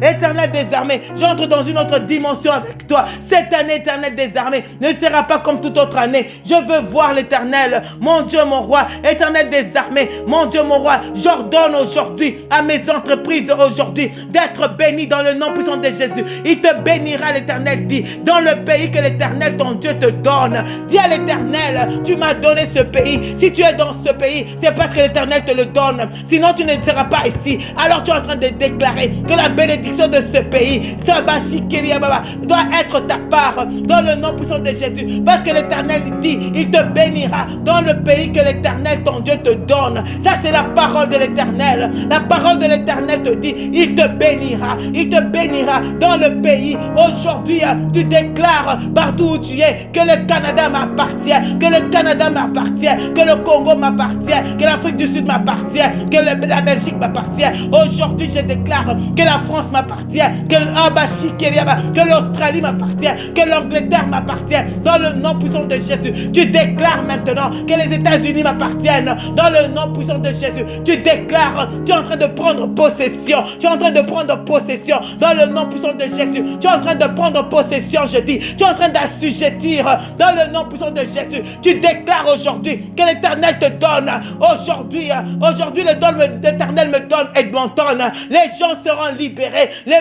Éternel des armées. J'entre dans une autre dimension avec toi. Cette année, Éternel des armées, ne sera pas comme toute autre année. Je veux voir l'Éternel, mon Dieu, mon roi, Éternel des armées, mon Dieu, mon roi. J'ordonne aujourd'hui à mes entreprises aujourd'hui d'être bénies dans le nom puissant de Jésus. Il te bénira, l'Éternel dit, dans le pays que l'Éternel, ton Dieu, te donne. Dis à l'Éternel, tu m'as donné ce pays. Si tu es dans ce pays, c'est parce que l'Éternel te le donne. Sinon, tu ne seras pas ici. Alors, tu es en train de déclarer que la bénédiction de ce pays, doit être ta part dans le nom puissant de Jésus. Parce que l'Éternel dit, il te bénira dans le pays que l'Éternel, ton Dieu, te donne. Ça, c'est la parole de l'Éternel. La parole de l'Éternel te dit, il te bénira dans le pays. Aujourd'hui, tu déclares partout où tu es que le Canada m'appartient, que le Canada m'appartient, que le Congo m'appartient, que l'Afrique du Sud m'appartient, que la Belgique m'appartient. Aujourd'hui, je déclare que la France m'appartient, que l'Australie m'appartient, que l'Angleterre m'appartient dans le nom puissant de Jésus. Tu déclares maintenant que les États-Unis m'appartiennent dans le nom puissant de Jésus. Tu déclares, tu es en train de prendre possession, tu es en train de prendre possession dans le nom puissant de Jésus. Tu es en train de prendre possession, je dis, tu es en train d'assujettir dans le nom puissant de Jésus. Tu déclares aujourd'hui que l'Éternel te donne. Aujourd'hui, le don de l'Éternel me donne Edmonton. Les gens seront libérés, les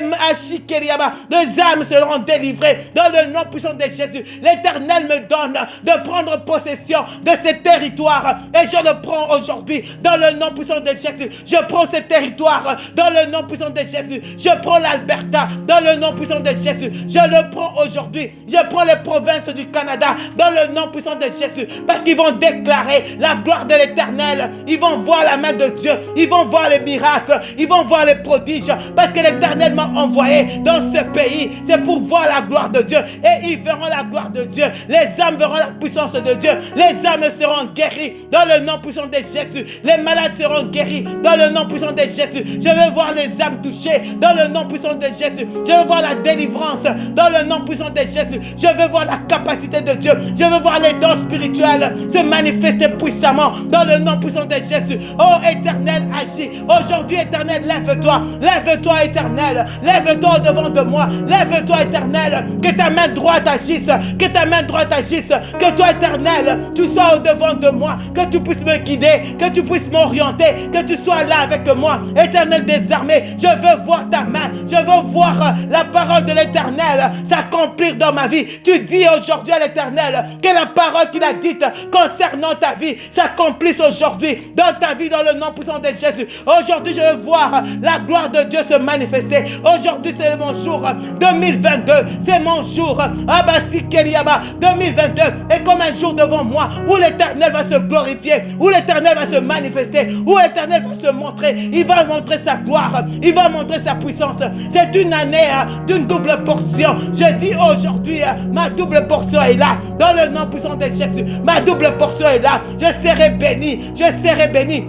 âmes seront délivrées dans le nom puissant de Jésus. L'Éternel me donne de prendre possession de ces territoires et je le prends aujourd'hui dans le nom puissant de Jésus. Je prends ces territoires dans le nom puissant de Jésus. Je prends l'Alberta dans le nom puissant de Jésus. Je le prends aujourd'hui. Je prends les provinces du Canada dans le nom puissant de Jésus, parce qu'ils vont déclarer la gloire de l'Éternel. Ils vont voir la main de Dieu. Ils vont voir les miracles. Ils vont voir les prodiges, parce que l'Éternel m'a envoyé dans ce pays. C'est pour voir la gloire de Dieu, et ils verront la gloire de Dieu. Les âmes verront la puissance de Dieu. Les âmes seront guéries dans le nom puissant de Jésus. Les malades seront guéris dans le nom puissant de Jésus. Je veux voir les âmes touchées dans le nom puissant de Jésus. Je veux voir la délivrance dans le nom puissant de Jésus. Je veux voir la capacité de Dieu. Je veux voir les dons spirituels se manifester puissamment dans le nom puissant de Jésus. Oh Éternel, agis. Aujourd'hui, Éternel, lève-toi. Lève-toi, Éternel. Lève-toi devant de moi. Lève-toi, Éternel. Que ta main droite agisse. Que ta main droite agisse. Que toi, Éternel, tu sois au devant de moi. Que tu puisses me guider. Que tu puisses m'orienter. Que tu sois là avec moi. Éternel des armées, je veux voir ta main. Je veux voir la parole de l'Éternel s'accomplir dans ma vie. Tu dis aujourd'hui à l'Éternel que la parole qu'il a dite concernant ta vie s'accomplisse aujourd'hui dans ta vie, dans le nom puissant de Jésus. Aujourd'hui, je veux voir la gloire de Dieu se manifester. Aujourd'hui, c'est mon jour 2022. C'est mon jour 2022 est comme un jour devant moi où l'Éternel va se glorifier, où l'Éternel va se manifester, où l'Éternel va se montrer. Il va montrer sa gloire. Il va montrer sa puissance. C'est une année d'une double portion. Je dis aujourd'hui, ma double portion est là. Dans le nom puissant de Jésus, ma double portion est là. Je serai béni. Je serai béni.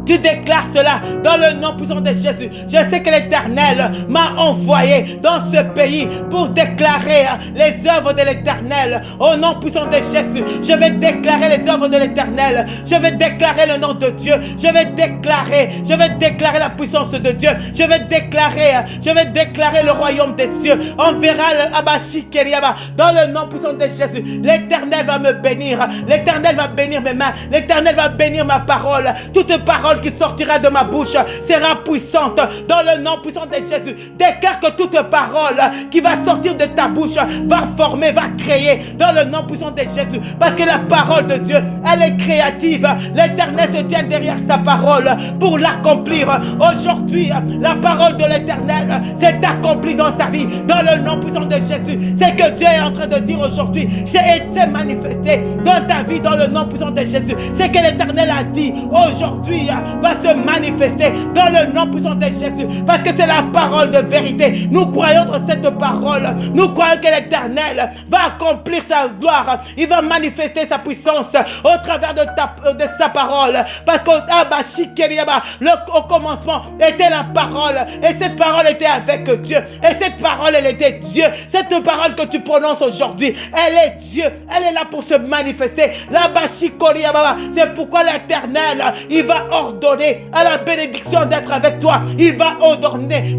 Tu déclares cela dans le nom puissant de Jésus. Je sais que l'Éternel m'a envoyé dans ce pays pour déclarer les œuvres de l'Éternel. Au nom puissant de Jésus, je vais déclarer les œuvres de l'Éternel. Je vais déclarer le nom de Dieu. Je vais déclarer la puissance de Dieu. Je vais déclarer le royaume des cieux. On verra le Abashi Keriaba dans le nom puissant de Jésus. L'Éternel va me bénir. L'Éternel va bénir mes mains. L'Éternel va bénir ma parole. Toute parole parole qui sortira de ma bouche sera puissante. Dans le nom puissant de Jésus, déclare que toute parole qui va sortir de ta bouche va former, va créer. Dans le nom puissant de Jésus. Parce que la parole de Dieu, elle est créative. L'Éternel se tient derrière sa parole pour l'accomplir. Aujourd'hui, la parole de l'Éternel s'est accomplie dans ta vie. Dans le nom puissant de Jésus. C'est que Dieu est en train de dire aujourd'hui. C'est manifesté dans ta vie dans le nom puissant de Jésus. C'est que l'Éternel a dit aujourd'hui va se manifester dans le nom puissant de Jésus. Parce que c'est la parole de vérité. Nous croyons dans cette parole. Nous croyons que l'Éternel va accomplir sa gloire. Il va manifester sa puissance au travers de sa parole. Parce qu'au commencement était la parole. Et cette parole était avec Dieu. Et cette parole, elle était Dieu. Cette parole que tu prononces aujourd'hui, elle est Dieu. Elle est là pour se manifester. C'est pourquoi l'Éternel, il va ordonner à la bénédiction d'être avec toi. Il va ordonner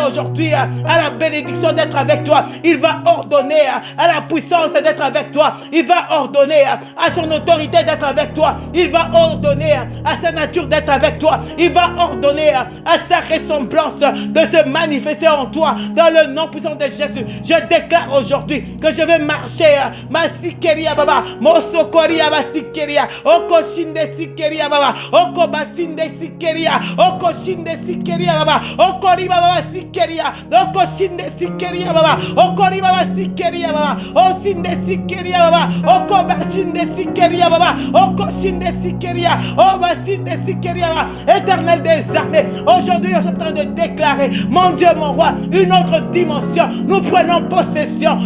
aujourd'hui à la bénédiction d'être avec toi. Il va ordonner à la puissance d'être avec toi. Il va ordonner à son autorité d'être avec toi. Il va ordonner à sa nature d'être avec toi. Il va ordonner à sa ressemblance de se manifester en toi. Dans le nom puissant de Jésus, je déclare aujourd'hui que je vais marcher. Ma sikeria baba, mosokoria basikeria, okoshinde sikeria baba, okobasinde sikeria, okoshinde sikeria baba, okori baba sikeria, okoshinde sikeria baba, okori baba sikeria baba, osinde sikeria baba, okobashinde sikeria baba, okoshinde sikeria, obasinde sikeria baba. Éternel des armées, aujourd'hui je suis en train de déclarer, mon Dieu, mon roi, une autre dimension. Nous prenons possession,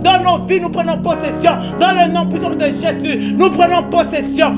dans nos vies, nous prenons possession, dans le nom puissant de Jésus, nous prenons possession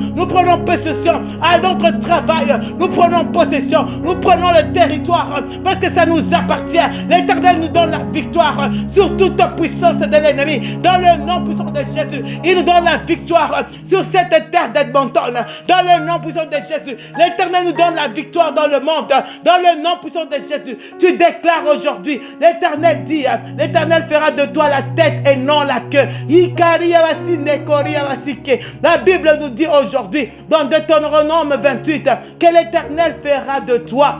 à notre travail, nous prenons possession, nous prenons le territoire, parce que ça nous appartient. L'Éternel nous donne la victoire sur toute puissance de l'ennemi, dans le nom puissant de Jésus. Il nous donne la victoire sur cette terre d'Edmonton, dans le nom puissant de Jésus. L'Éternel nous donne la victoire dans le monde, dans le nom puissant de Jésus. Tu déclares aujourd'hui, l'Éternel dit, l'Éternel fera de toi la tête et non la queue. La Bible nous dit aujourd'hui, dans Deutéronome 28, que l'Éternel fera de toi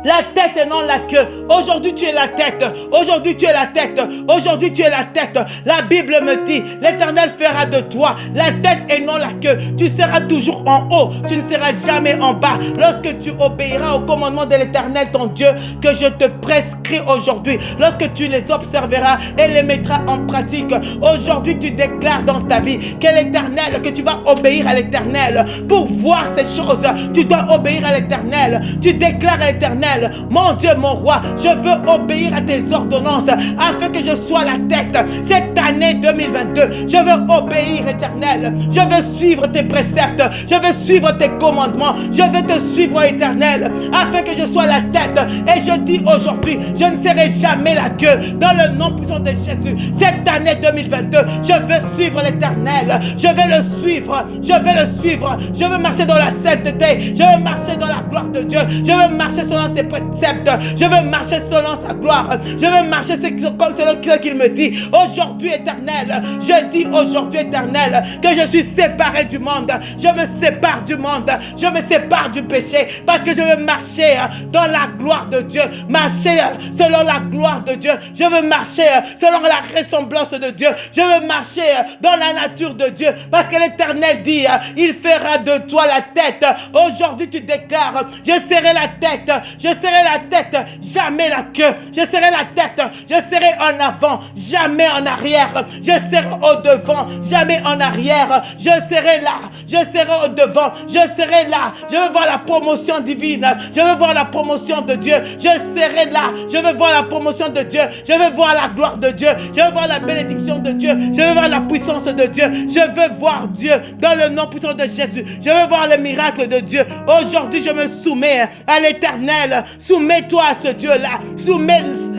la tête et non la queue. Aujourd'hui tu es la tête. Aujourd'hui tu es la tête. Aujourd'hui tu es la tête. La Bible me dit, l'Éternel fera de toi la tête et non la queue. Tu seras toujours en haut. Tu ne seras jamais en bas. Lorsque tu obéiras au commandement de l'Éternel ton Dieu que je te prescris aujourd'hui. Lorsque tu les observeras et les mettras en pratique. Aujourd'hui tu déclares dans ta vie que l'Éternel, que tu vas obéir à l'Éternel. Pour voir ces choses, tu dois obéir à l'Éternel. Tu déclares à l'Éternel, mon Dieu, mon roi, je veux obéir à tes ordonnances afin que je sois la tête. Cette année 2022, je veux obéir, Éternel. Je veux suivre tes préceptes. Je veux suivre tes commandements. Je veux te suivre, Éternel, afin que je sois la tête. Et je dis aujourd'hui, je ne serai jamais la queue. Dans le nom puissant de Jésus, cette année 2022, je veux suivre l'Éternel. Je veux le suivre. Je veux le suivre. Je veux marcher dans la sainteté. Je veux marcher dans la gloire de Dieu. Je veux marcher selon ses préceptes. Je veux marcher selon sa gloire. Je veux marcher selon ce qu'il me dit. Aujourd'hui, Éternel, je dis aujourd'hui, Éternel, que je suis séparé du monde. Je me sépare du monde. Je me sépare du péché parce que je veux marcher dans la gloire de Dieu. Marcher selon la gloire de Dieu. Je veux marcher selon la ressemblance de Dieu. Je veux marcher dans la nature de Dieu parce que l'Éternel dit, il fera de toi la tête. Aujourd'hui, tu déclares, je serai la tête. Je serai la tête, jamais la queue. Je serai la tête, je serai en avant, jamais en arrière. Je serai au devant, jamais en arrière. Je serai là, je serai au devant, je serai là. Je veux voir la promotion divine. Je veux voir la promotion de Dieu. Je serai là, je veux voir la promotion de Dieu. Je veux voir la gloire de Dieu. Je veux voir la bénédiction de Dieu. Je veux voir la puissance de Dieu. Je veux voir Dieu dans le nom puissant de Jésus. Je veux voir le miracle de Dieu. Aujourd'hui, je me soumets à l'Éternel. éternel, soumets-toi à ce Dieu-là.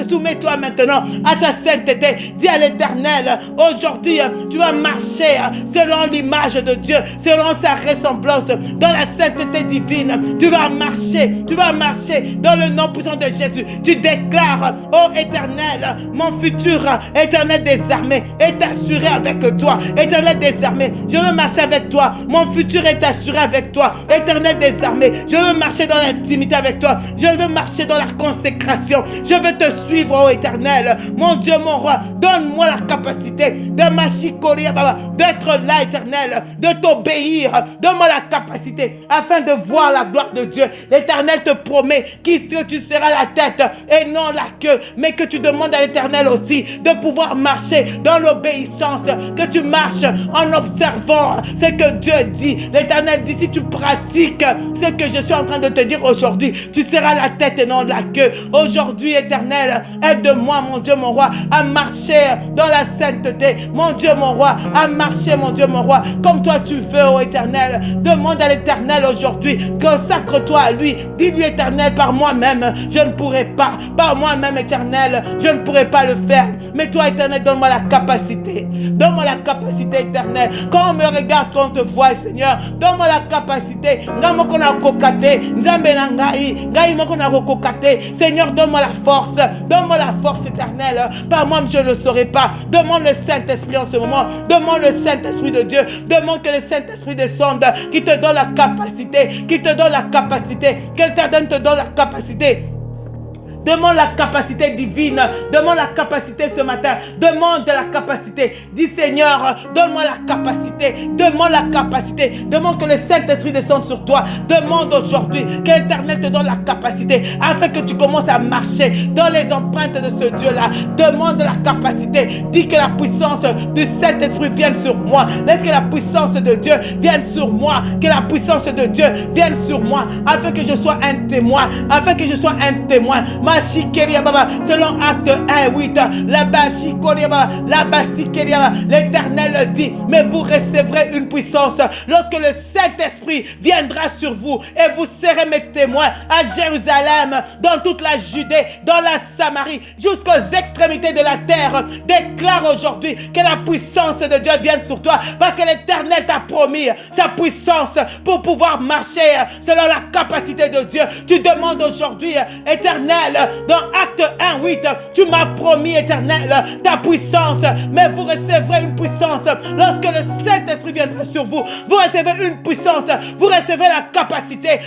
Soumets-toi maintenant à sa sainteté. Dis à l'éternel, aujourd'hui, tu vas marcher selon l'image de Dieu, selon sa ressemblance, dans la sainteté divine. Tu vas marcher dans le nom puissant de Jésus. Tu déclares, ô éternel, mon futur, éternel des armées, est assuré avec toi. Éternel des armées, je veux marcher avec toi. Mon futur est assuré avec toi. Éternel des armées, je veux marcher dans l'intimité avec toi. Je veux marcher dans la consécration. Je veux te suivre, ô éternel. Mon Dieu, mon roi, donne-moi la capacité de d'être là, éternel, de t'obéir. Donne-moi la capacité afin de voir la gloire de Dieu. L'éternel te promet que tu seras la tête et non la queue, mais que tu demandes à l'éternel aussi de pouvoir marcher dans l'obéissance, que tu marches en observant ce que Dieu dit. L'éternel dit, si tu pratiques ce que je suis en train de te dire aujourd'hui, tu seras la tête et non la queue. Aujourd'hui, éternel, aide-moi, mon Dieu, mon roi, à marcher dans la sainteté. Mon Dieu, mon roi, à marcher, mon Dieu, mon roi, comme toi tu veux, ô éternel. Demande à l'éternel aujourd'hui, consacre-toi à lui. Dis-lui, éternel, par moi-même, je ne pourrai pas. Par moi-même, éternel, je ne pourrai pas le faire. Mais toi, éternel, donne-moi la capacité. Donne-moi la capacité, éternel. Quand on me regarde, quand on te voit, Seigneur, donne-moi la capacité. Seigneur, donne-moi la force. Donne-moi la force, éternelle. Par moi, je ne le saurais pas. Demande le Saint-Esprit en ce moment. Demande le Saint-Esprit de Dieu. Demande que le Saint-Esprit descende, qui te donne la capacité, qui te donne la capacité, qu'Éternel te donne la capacité. Demande la capacité divine. Demande la capacité ce matin. Demande la capacité. Dis, Seigneur, donne-moi la capacité. Demande la capacité. Demande que le Saint-Esprit descende sur toi. Demande aujourd'hui que l'Éternel te donne la capacité afin que tu commences à marcher dans les empreintes de ce Dieu-là. Demande la capacité. Dis que la puissance du Saint-Esprit vienne sur moi. Laisse que la puissance de Dieu vienne sur moi. Que la puissance de Dieu vienne sur moi afin que je sois un témoin. Afin que je sois un témoin. Selon Acte 1:8, l'Éternel dit, mais vous recevrez une puissance lorsque le Saint-Esprit viendra sur vous et vous serez mes témoins à Jérusalem, dans toute la Judée, dans la Samarie, jusqu'aux extrémités de la terre. Déclare aujourd'hui que la puissance de Dieu vienne sur toi, parce que l'Éternel t'a promis sa puissance pour pouvoir marcher selon la capacité de Dieu. Tu demandes aujourd'hui, Éternel, dans Acte 1:8, tu m'as promis, éternel, ta puissance, mais vous recevrez une puissance lorsque le Saint-Esprit viendra sur vous. Vous recevez une puissance, vous recevez la capacité,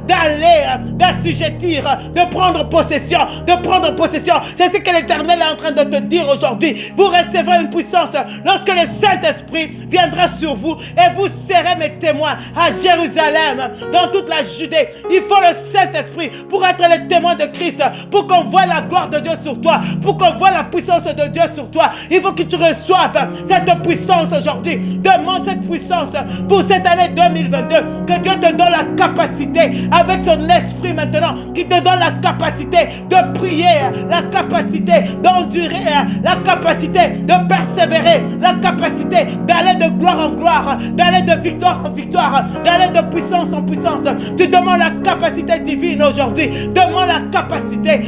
d'aller, d'assujettir, de prendre possession, C'est ce que l'Éternel est en train de te dire aujourd'hui. Vous recevrez une puissance lorsque le Saint-Esprit viendra sur vous et vous serez mes témoins à Jérusalem, dans toute la Judée. Il faut le Saint-Esprit pour être les témoins de Christ, pour qu'on voit la gloire de Dieu sur toi, pour qu'on voit la puissance de Dieu sur toi. Il faut que tu reçoives cette puissance aujourd'hui. Demande cette puissance pour cette année 2022. Que Dieu te donne la capacité, avec son esprit maintenant, qui te donne la capacité de prier, la capacité d'endurer, la capacité de persévérer, la capacité d'aller de gloire en gloire, d'aller de victoire en victoire, d'aller de puissance en puissance. Tu demandes la capacité divine aujourd'hui. Demande la capacité,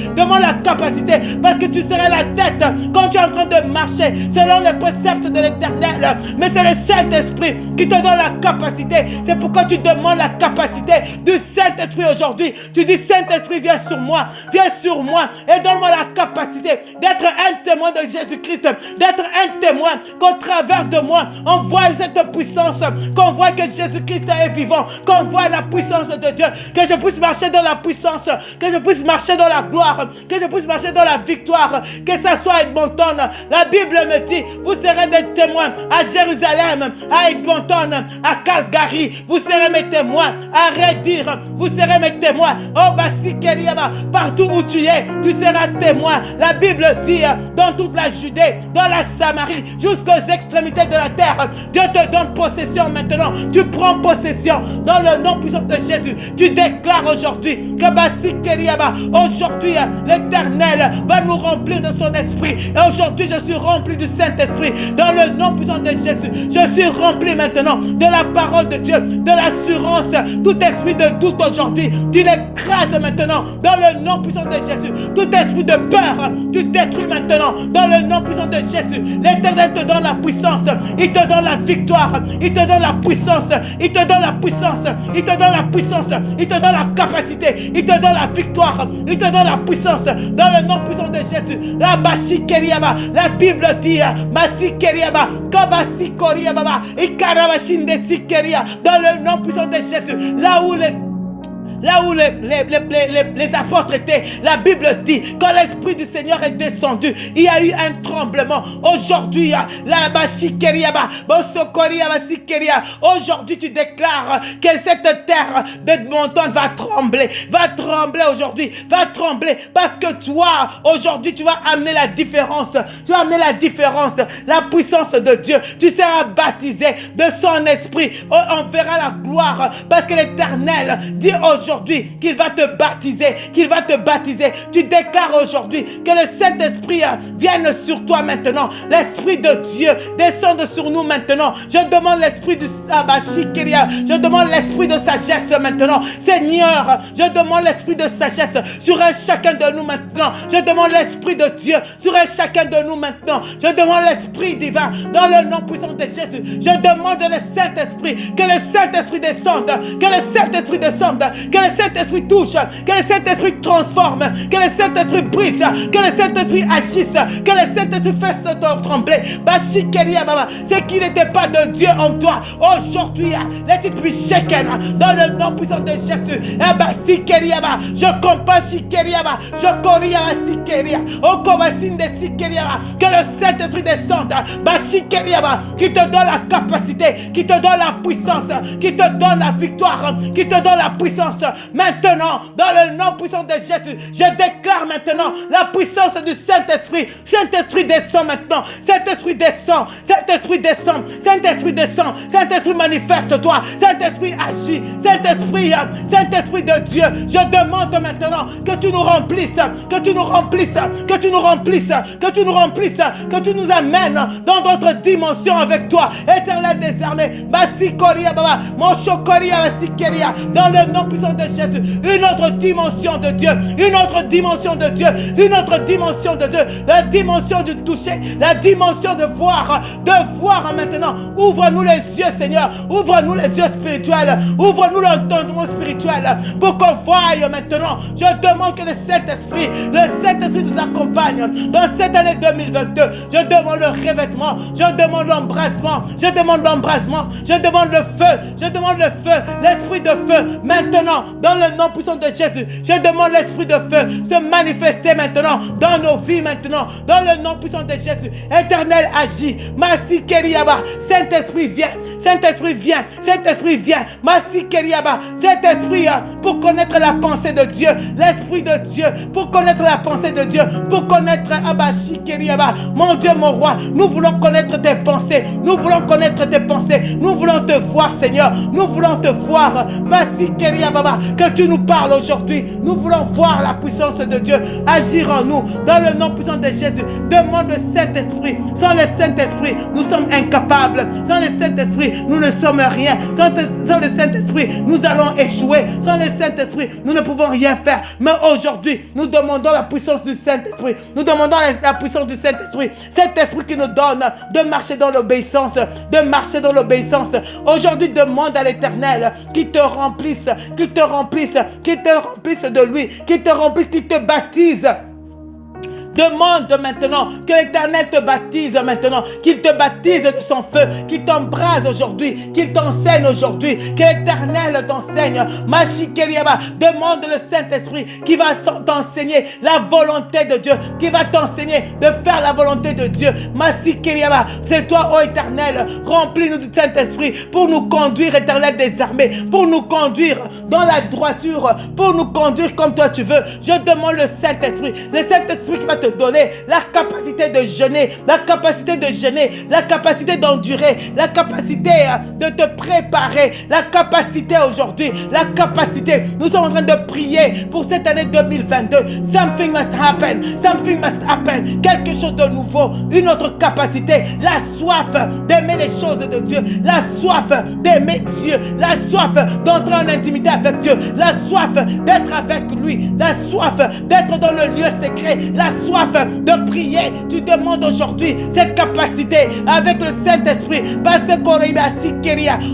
parce que tu seras la tête quand tu es en train de marcher selon les préceptes de l'Éternel. Mais c'est le Saint-Esprit qui te donne la capacité. C'est pourquoi tu demandes la capacité du Saint-Esprit aujourd'hui. Tu dis, Saint-Esprit, viens sur moi et donne-moi la capacité d'être un témoin de Jésus-Christ, d'être un témoin qu'au travers de moi, on voit cette puissance, qu'on voit que Jésus-Christ est vivant, qu'on voit la puissance de Dieu, que je puisse marcher dans la puissance, que je puisse marcher dans la gloire, que je puisse marcher dans la victoire, que ça soit à Edmonton. La Bible me dit, vous serez des témoins à Jérusalem, à Edmonton, à Calgary, vous serez mes témoins à Red Deer, vous serez mes témoins au Bassi-Keriama, partout où tu es, tu seras témoin. La Bible dit, dans toute la Judée, dans la Samarie, jusqu'aux extrémités de la terre. Dieu te donne possession maintenant. Tu prends possession dans le nom puissant de Jésus. Tu déclares aujourd'hui que Aujourd'hui, l'Éternel va nous remplir de son esprit. Et aujourd'hui, je suis rempli du Saint-Esprit. Dans le nom puissant de Jésus, je suis rempli maintenant de la parole de Dieu, de l'assurance. Tout esprit de doute aujourd'hui, tu l'écrases maintenant dans le nom puissant de Jésus. Tout esprit de peur, tu détruis maintenant dans le nom puissant de Jésus. L'Éternel te donne la puissance, il te donne la victoire, il te donne la puissance, il te donne la puissance, il te donne la puissance, il te donne la capacité, il te donne la victoire, il te donne la puissance dans le nom puissant de Jésus. La Bashi Keriaba, la Bible dit Masi Keriaba, Kabasi Koriaba, et Karavashinde Sikeria, dans le nom puissant de Jésus. Là où les apôtres étaient, la Bible dit, quand l'Esprit du Seigneur est descendu, il y a eu un tremblement. Aujourd'hui, aujourd'hui tu déclares que cette terre de montagne va trembler aujourd'hui, va trembler, parce que toi, aujourd'hui, tu vas amener la différence, la puissance de Dieu. Tu seras baptisé de son esprit, on verra la gloire, parce que l'Éternel dit aujourd'hui qu'il va te baptiser, Tu déclares aujourd'hui que le Saint-Esprit vienne sur toi maintenant. L'Esprit de Dieu descende sur nous maintenant. Je demande l'Esprit du Sabashikeria. Je demande l'Esprit de sagesse maintenant. Seigneur, je demande l'Esprit de sagesse sur un chacun de nous maintenant. Je demande l'Esprit de Dieu sur un chacun de nous maintenant. Je demande l'Esprit divin dans le nom puissant de Jésus. Je demande le Saint-Esprit, que le Saint-Esprit descende, que le Saint-Esprit descende, que le Saint-Esprit touche, que le Saint-Esprit transforme, que le Saint-Esprit brise, que le Saint-Esprit agisse, que le Saint-Esprit fasse trembler. C'est qu'il n'était pas de Dieu en toi. Aujourd'hui, let it be shaken dans le nom puissant de Jésus. Je compasse, je corrière, que le Saint-Esprit descende, qui te donne la capacité, qui te donne la puissance, qui te donne la victoire, qui te donne la puissance. Maintenant, dans le nom puissant de Jésus, je déclare maintenant la puissance du Saint-Esprit. Saint-Esprit descend maintenant. Saint-Esprit descend. Saint-Esprit descend. Saint-Esprit descend. Saint-Esprit manifeste-toi. Saint-Esprit agit. Saint-Esprit de Dieu, je demande maintenant que tu nous remplisses, que tu nous remplisses, que tu nous remplisses, que tu nous remplisses, que tu nous amènes dans d'autres dimensions avec toi. Éternel des armées, dans le nom puissant de Jésus, une autre dimension de Dieu, une autre dimension de Dieu, une autre dimension de Dieu, la dimension du toucher, la dimension de voir maintenant. Ouvre-nous les yeux, Seigneur, ouvre-nous les yeux spirituels, ouvre-nous l'entendement spirituel pour qu'on voie maintenant. Je demande que le Saint-Esprit nous accompagne dans cette année 2022. Je demande le revêtement, je demande l'embrasement, je demande le feu, l'esprit de feu maintenant dans le nom puissant de Jésus. Je demande l'esprit de feu se manifester maintenant dans nos vies maintenant, dans le nom puissant de Jésus. Éternel agit. Masi Keriaba. Saint-Esprit viens. Saint-Esprit viens. Saint-Esprit viens. Masi Keriaba. Saint-Esprit pour connaître la pensée de Dieu. L'Esprit de Dieu pour connaître la pensée de Dieu. Pour connaître Abashi Keriaba. Mon Dieu, mon roi, nous voulons connaître tes pensées. Nous voulons connaître tes pensées. Nous voulons te voir, Seigneur. Nous voulons te voir. Masi Keriaba. Que tu nous parles aujourd'hui. Nous voulons voir la puissance de Dieu agir en nous dans le nom puissant de Jésus. Demande le Saint-Esprit. Sans le Saint-Esprit, nous sommes incapables. Sans le Saint-Esprit, nous ne sommes rien. Sans le Saint-Esprit, nous allons échouer. Sans le Saint-Esprit, nous ne pouvons rien faire. Mais aujourd'hui, nous demandons la puissance du Saint-Esprit. Nous demandons la puissance du Saint-Esprit. Cet esprit qui nous donne de marcher dans l'obéissance. De marcher dans l'obéissance. Aujourd'hui, demande à l'Éternel qu'il te remplisse, qu'il te remplisse, qu'il te remplisse de lui, qu'il te remplisse, qu'il te baptise. Demande maintenant que l'Éternel te baptise maintenant, qu'il te baptise de son feu, qu'il t'embrase aujourd'hui, qu'il t'enseigne aujourd'hui, que l'Éternel t'enseigne. Demande le Saint-Esprit qui va t'enseigner la volonté de Dieu, qui va t'enseigner de faire la volonté de Dieu. C'est toi, ô Éternel, remplis-nous du Saint-Esprit pour nous conduire, Éternel des armées, pour nous conduire dans la droiture, pour nous conduire comme toi tu veux. Je demande le Saint-Esprit qui va te te donner la capacité de jeûner, la capacité de jeûner, la capacité d'endurer, la capacité de te préparer, la capacité aujourd'hui, la capacité. Nous sommes en train de prier pour cette année 2022. Something must happen, something must happen. Quelque chose de nouveau, une autre capacité, la soif d'aimer les choses de Dieu, la soif d'aimer Dieu, la soif d'entrer en intimité avec Dieu, la soif d'être avec lui, la soif d'être dans le lieu secret, la soif de prier. Tu demandes aujourd'hui cette capacité avec le Saint-Esprit.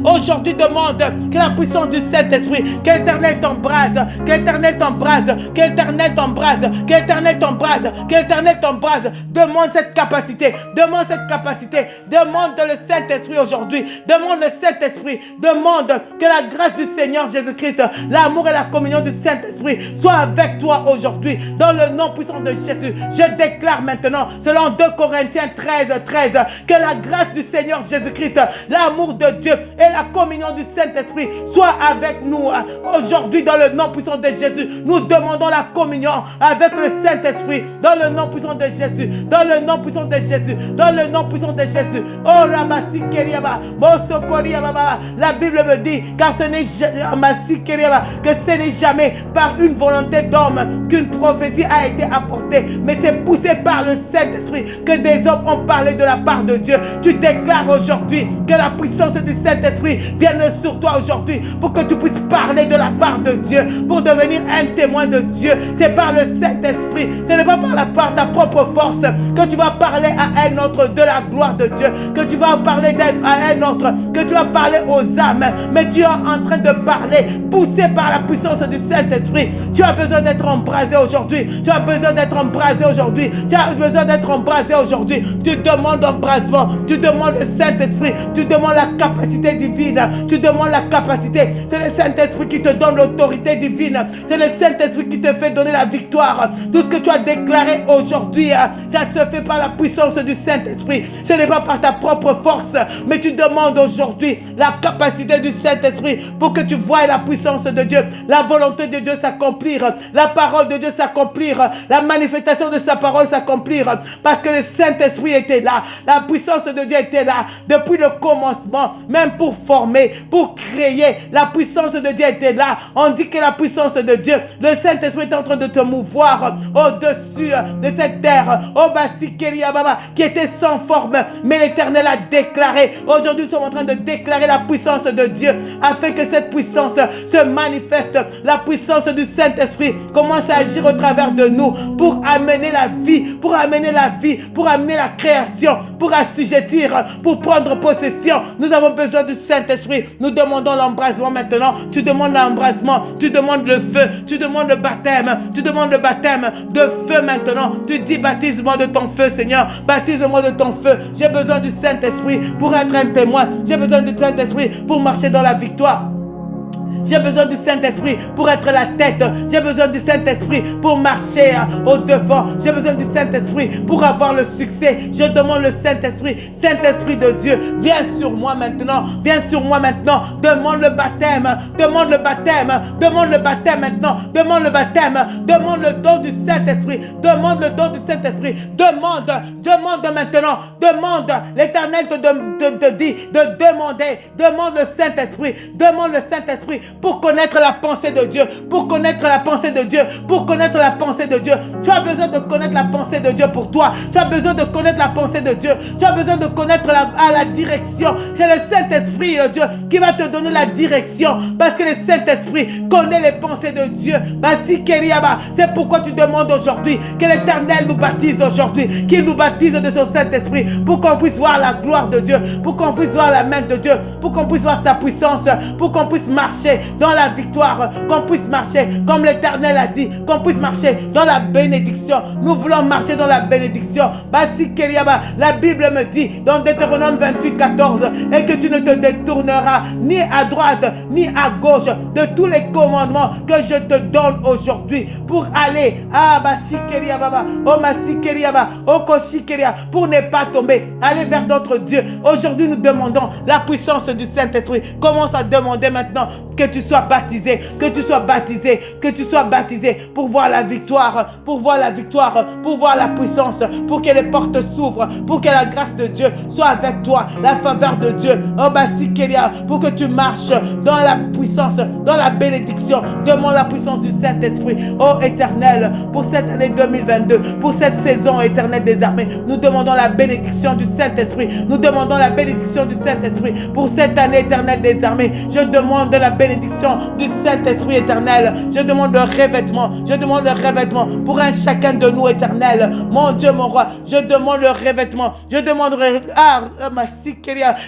Aujourd'hui demande que la puissance du Saint-Esprit, que l'Éternel t'embrase, que l'Éternel t'embrase, que l'Éternel t'embrase, que l'Éternel t'embrase, que l'Éternel t'embrase. Demande cette capacité, demande cette capacité, demande le Saint-Esprit aujourd'hui, demande le Saint-Esprit, demande que la grâce du Seigneur Jésus-Christ, l'amour et la communion du Saint-Esprit soient avec toi aujourd'hui, dans le nom puissant de Jésus. Je déclare maintenant, selon 2 Corinthiens 13, que la grâce du Seigneur Jésus-Christ, l'amour de Dieu et la communion du Saint-Esprit soient avec nous aujourd'hui, dans le nom puissant de Jésus. Nous demandons la communion avec le Saint-Esprit, dans le nom puissant de Jésus, dans le nom puissant de Jésus, dans le nom puissant de Jésus. Oh Rabasi Keriaba, Mosokoriaba. La Bible me dit, car ce n'est que ce n'est jamais par une volonté d'homme qu'une prophétie a été apportée, mais c'est poussé par le Saint-Esprit que des hommes ont parlé de la part de Dieu. Tu déclares aujourd'hui que la puissance du Saint-Esprit vienne sur toi aujourd'hui pour que tu puisses parler de la part de Dieu, pour devenir un témoin de Dieu. C'est par le Saint-Esprit, ce n'est pas par la part de ta propre force que tu vas parler à un autre de la gloire de Dieu, que tu vas parler à un autre, que tu vas parler aux âmes, mais tu es en train de parler poussé par la puissance du Saint-Esprit. Tu as besoin d'être embrasé aujourd'hui, tu as besoin d'être embrasé aujourd'hui, tu as besoin d'être embrasé aujourd'hui. Tu demandes l'embrasement, tu demandes le Saint-Esprit, tu demandes la capacité divine, tu demandes la capacité. C'est le Saint-Esprit qui te donne l'autorité divine, c'est le Saint-Esprit qui te fait donner la victoire. Tout ce que tu as déclaré aujourd'hui, ça se fait par la puissance du Saint-Esprit. Ce n'est pas par ta propre force, mais tu demandes aujourd'hui la capacité du Saint-Esprit pour que tu voies la puissance de Dieu, la volonté de Dieu s'accomplir, la parole de Dieu s'accomplir, la manifestation de sa parole s'accomplir, parce que le Saint-Esprit était là, la puissance de Dieu était là depuis le commencement, même pour former, pour créer. La puissance de Dieu était là. On dit que la puissance de Dieu, le Saint-Esprit est en train de te mouvoir au-dessus de cette terre, au Basikeria Baba, qui était sans forme, mais l'Éternel a déclaré. Aujourd'hui, nous sommes en train de déclarer la puissance de Dieu, afin que cette puissance se manifeste. La puissance du Saint-Esprit commence à agir au travers de nous pour amener la vie, pour amener la vie, pour amener la création, pour assujettir, pour prendre possession. Nous avons besoin du Saint-Esprit. Nous demandons l'embrasement maintenant. Tu demandes l'embrasement, tu demandes le feu, tu demandes le baptême, tu demandes le baptême de feu maintenant. Tu dis, baptise-moi de ton feu, Seigneur, baptise-moi de ton feu. J'ai besoin du Saint-Esprit pour être un témoin. J'ai besoin du Saint-Esprit pour marcher dans la victoire. J'ai besoin du Saint-Esprit pour être la tête. J'ai besoin du Saint-Esprit pour marcher au devant. J'ai besoin du Saint-Esprit pour avoir le succès. Je demande le Saint-Esprit. Saint-Esprit de Dieu, viens sur moi maintenant. Viens sur moi maintenant. Demande le baptême. Demande le baptême. Demande le baptême maintenant. Demande le baptême. Demande le don du Saint-Esprit. Demande le don du Saint-Esprit. Demande. Demande maintenant. Demande. L'Éternel te dit de demander. Demande le Saint-Esprit. Demande le Saint-Esprit pour connaître la pensée de Dieu, pour connaître la pensée de Dieu, pour connaître la pensée de Dieu. Tu as besoin de connaître la pensée de Dieu pour toi. Tu as besoin de connaître la pensée de Dieu. Tu as besoin de connaître la direction. C'est le Saint-Esprit de Dieu qui va te donner la direction, parce que le Saint-Esprit connaît les pensées de Dieu. C'est pourquoi tu demandes aujourd'hui que l'Éternel nous baptise aujourd'hui, qu'il nous baptise de son Saint-Esprit, pour qu'on puisse voir la gloire de Dieu, pour qu'on puisse voir la main de Dieu, pour qu'on puisse voir sa puissance, pour qu'on puisse marcher dans la victoire, qu'on puisse marcher comme l'Éternel a dit, qu'on puisse marcher dans la bénédiction. Nous voulons marcher dans la bénédiction. La Bible me dit dans Deutéronome 28, 14, et que tu ne te détourneras ni à droite ni à gauche de tous les commandements que je te donne aujourd'hui pour aller pour ne pas tomber, aller vers d'autres dieux. Aujourd'hui nous demandons la puissance du Saint-Esprit. Commence à demander maintenant. que tu sois baptisé, que tu sois baptisé, que tu sois baptisé pour voir la victoire, pour voir la victoire, pour voir la puissance, pour que les portes s'ouvrent, pour que la grâce de Dieu soit avec toi, la faveur de Dieu, oh Basikelia, pour que tu marches dans la puissance, dans la bénédiction. Demande la puissance du Saint-Esprit, oh Éternel, pour cette année 2022, pour cette saison éternelle des armées. Nous demandons la bénédiction du Saint-Esprit. Nous demandons la bénédiction du Saint-Esprit pour cette année éternelle des armées. Je demande la bénédiction du Saint-Esprit éternel. Je demande le revêtement. Je demande le revêtement pour un chacun de nous éternel. Mon Dieu, mon roi, je demande le revêtement. Je demande,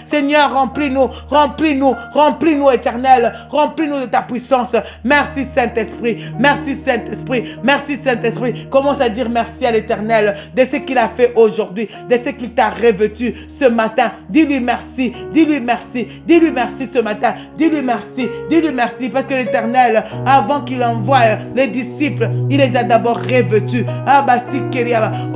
Seigneur, remplis-nous, remplis-nous, remplis-nous éternel. Remplis-nous de ta puissance. Merci Saint-Esprit. Merci Saint-Esprit. Merci Saint-Esprit. Commence à dire merci à l'éternel de ce qu'il a fait aujourd'hui, de ce qu'il t'a revêtu ce matin. Dis-lui merci. Dis-lui merci. Dis-lui merci ce matin. Dis-lui merci. Dis-lui merci parce que l'éternel, avant qu'il envoie les disciples, il les a d'abord revêtus.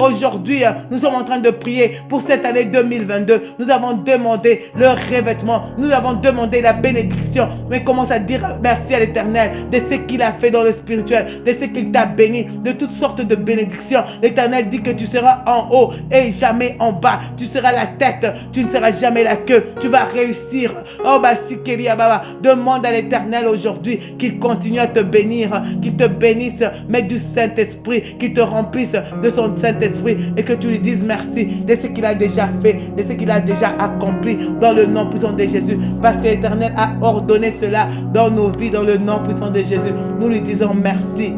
Aujourd'hui, nous sommes en train de prier pour cette année 2022. Nous avons demandé le revêtement. Nous avons demandé la bénédiction. Mais commence à dire merci à l'éternel de ce qu'il a fait dans le spirituel, de ce qu'il t'a béni, de toutes sortes de bénédictions. L'éternel dit que tu seras en haut et jamais en bas. Tu seras la tête, tu ne seras jamais la queue. Tu vas réussir. Oh Basikeria Baba, demande à l'éternel aujourd'hui qu'il continue à te bénir, qu'il te bénisse, mais du Saint-Esprit, qu'il te remplisse de son Saint-Esprit et que tu lui dises merci de ce qu'il a déjà fait, de ce qu'il a déjà accompli dans le nom puissant de Jésus. Parce que l'éternel a ordonné cela dans nos vies, dans le nom puissant de Jésus. Nous lui disons merci.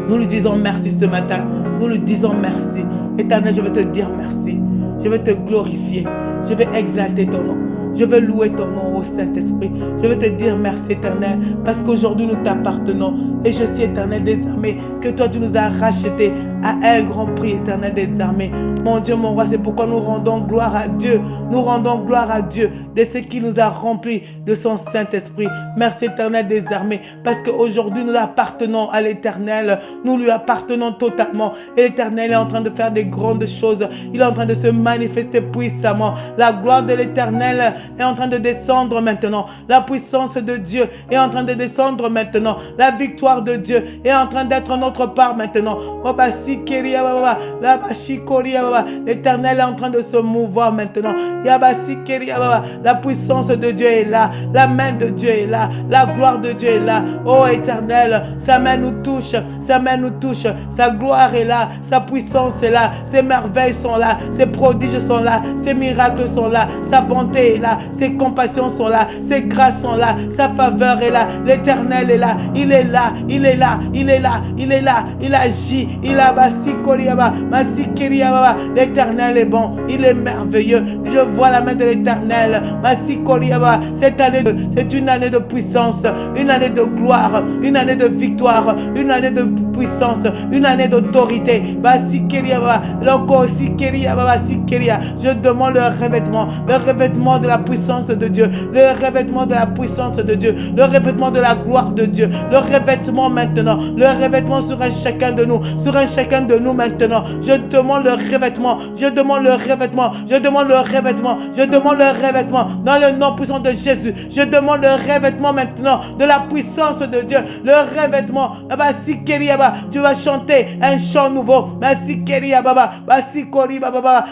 Nous lui disons merci ce matin. Nous lui disons merci. Éternel, je veux te dire merci. Je veux te glorifier. Je veux exalter ton nom. Je veux louer ton nom au Saint-Esprit. Je veux te dire merci éternel parce qu'aujourd'hui nous t'appartenons. Et je suis éternel des armées que toi tu nous as rachetés à un grand prix éternel des armées. Mon Dieu, mon roi, c'est pourquoi nous rendons gloire à Dieu. Nous rendons gloire à Dieu de ce qui nous a remplis de son Saint-Esprit. Merci éternel des armées parce qu'aujourd'hui nous appartenons à l'éternel. Nous lui appartenons totalement. Et l'éternel est en train de faire des grandes choses. Il est en train de se manifester puissamment. La gloire de l'éternel est en train de descendre maintenant. La puissance de Dieu est en train de descendre maintenant. La victoire de Dieu est en train d'être notre part maintenant. L'éternel est en train de se mouvoir maintenant. La puissance de Dieu est là. La main de Dieu est là. La gloire de Dieu est là. Oh éternel, sa main nous touche. Sa main nous touche. Sa gloire est là. Sa puissance est là. Ses merveilles sont là. Ses prodiges sont là. Ses miracles sont là. Sa bonté est là. Ses compassions sont là. Ses grâces sont là. Sa faveur est là. L'éternel est là. Il est là. Il est là. Il est là. Il est là. Il agit. Il a l'éternel est bon. Il est merveilleux. Je vois la main de l'éternel. Cette année, c'est une année de puissance, une année de gloire, une année de victoire, une année de puissance, une année d'autorité. Je demande le revêtement de la puissance de Dieu, le revêtement de la puissance de Dieu, le revêtement de la gloire de Dieu, le revêtement maintenant, le revêtement sur un chacun de nous, maintenant. Je demande le revêtement, je demande le revêtement, je demande le revêtement, je demande le revêtement dans le nom puissant de Jésus. Je demande le revêtement maintenant de la puissance de Dieu, le revêtement. Tu vas chanter un chant nouveau.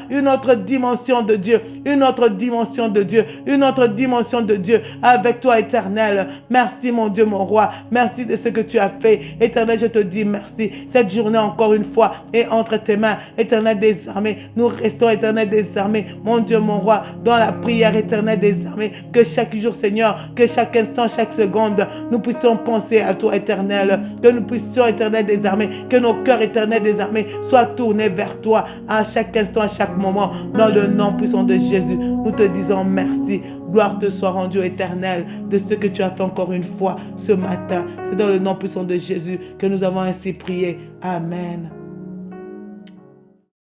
Une autre dimension de Dieu, une autre dimension de Dieu, une autre dimension de Dieu avec toi éternel. Merci mon Dieu, mon roi. Merci de ce que tu as fait. Éternel, je te dis merci. Cette journée encore une fois est entre tes mains, éternel des armées. Nous restons éternel des armées, mon Dieu, mon roi, dans la prière éternelle des armées. Que chaque jour, Seigneur, que chaque instant, chaque seconde, nous puissions penser à toi éternel. Que nous puissions éternel des armées, que nos cœurs éternels des armées soient tournés vers toi à chaque instant, à chaque moment. Dans le nom puissant de Jésus, nous te disons merci. Gloire te soit rendue éternelle de ce que tu as fait encore une fois ce matin. C'est dans le nom puissant de Jésus que nous avons ainsi prié. Amen.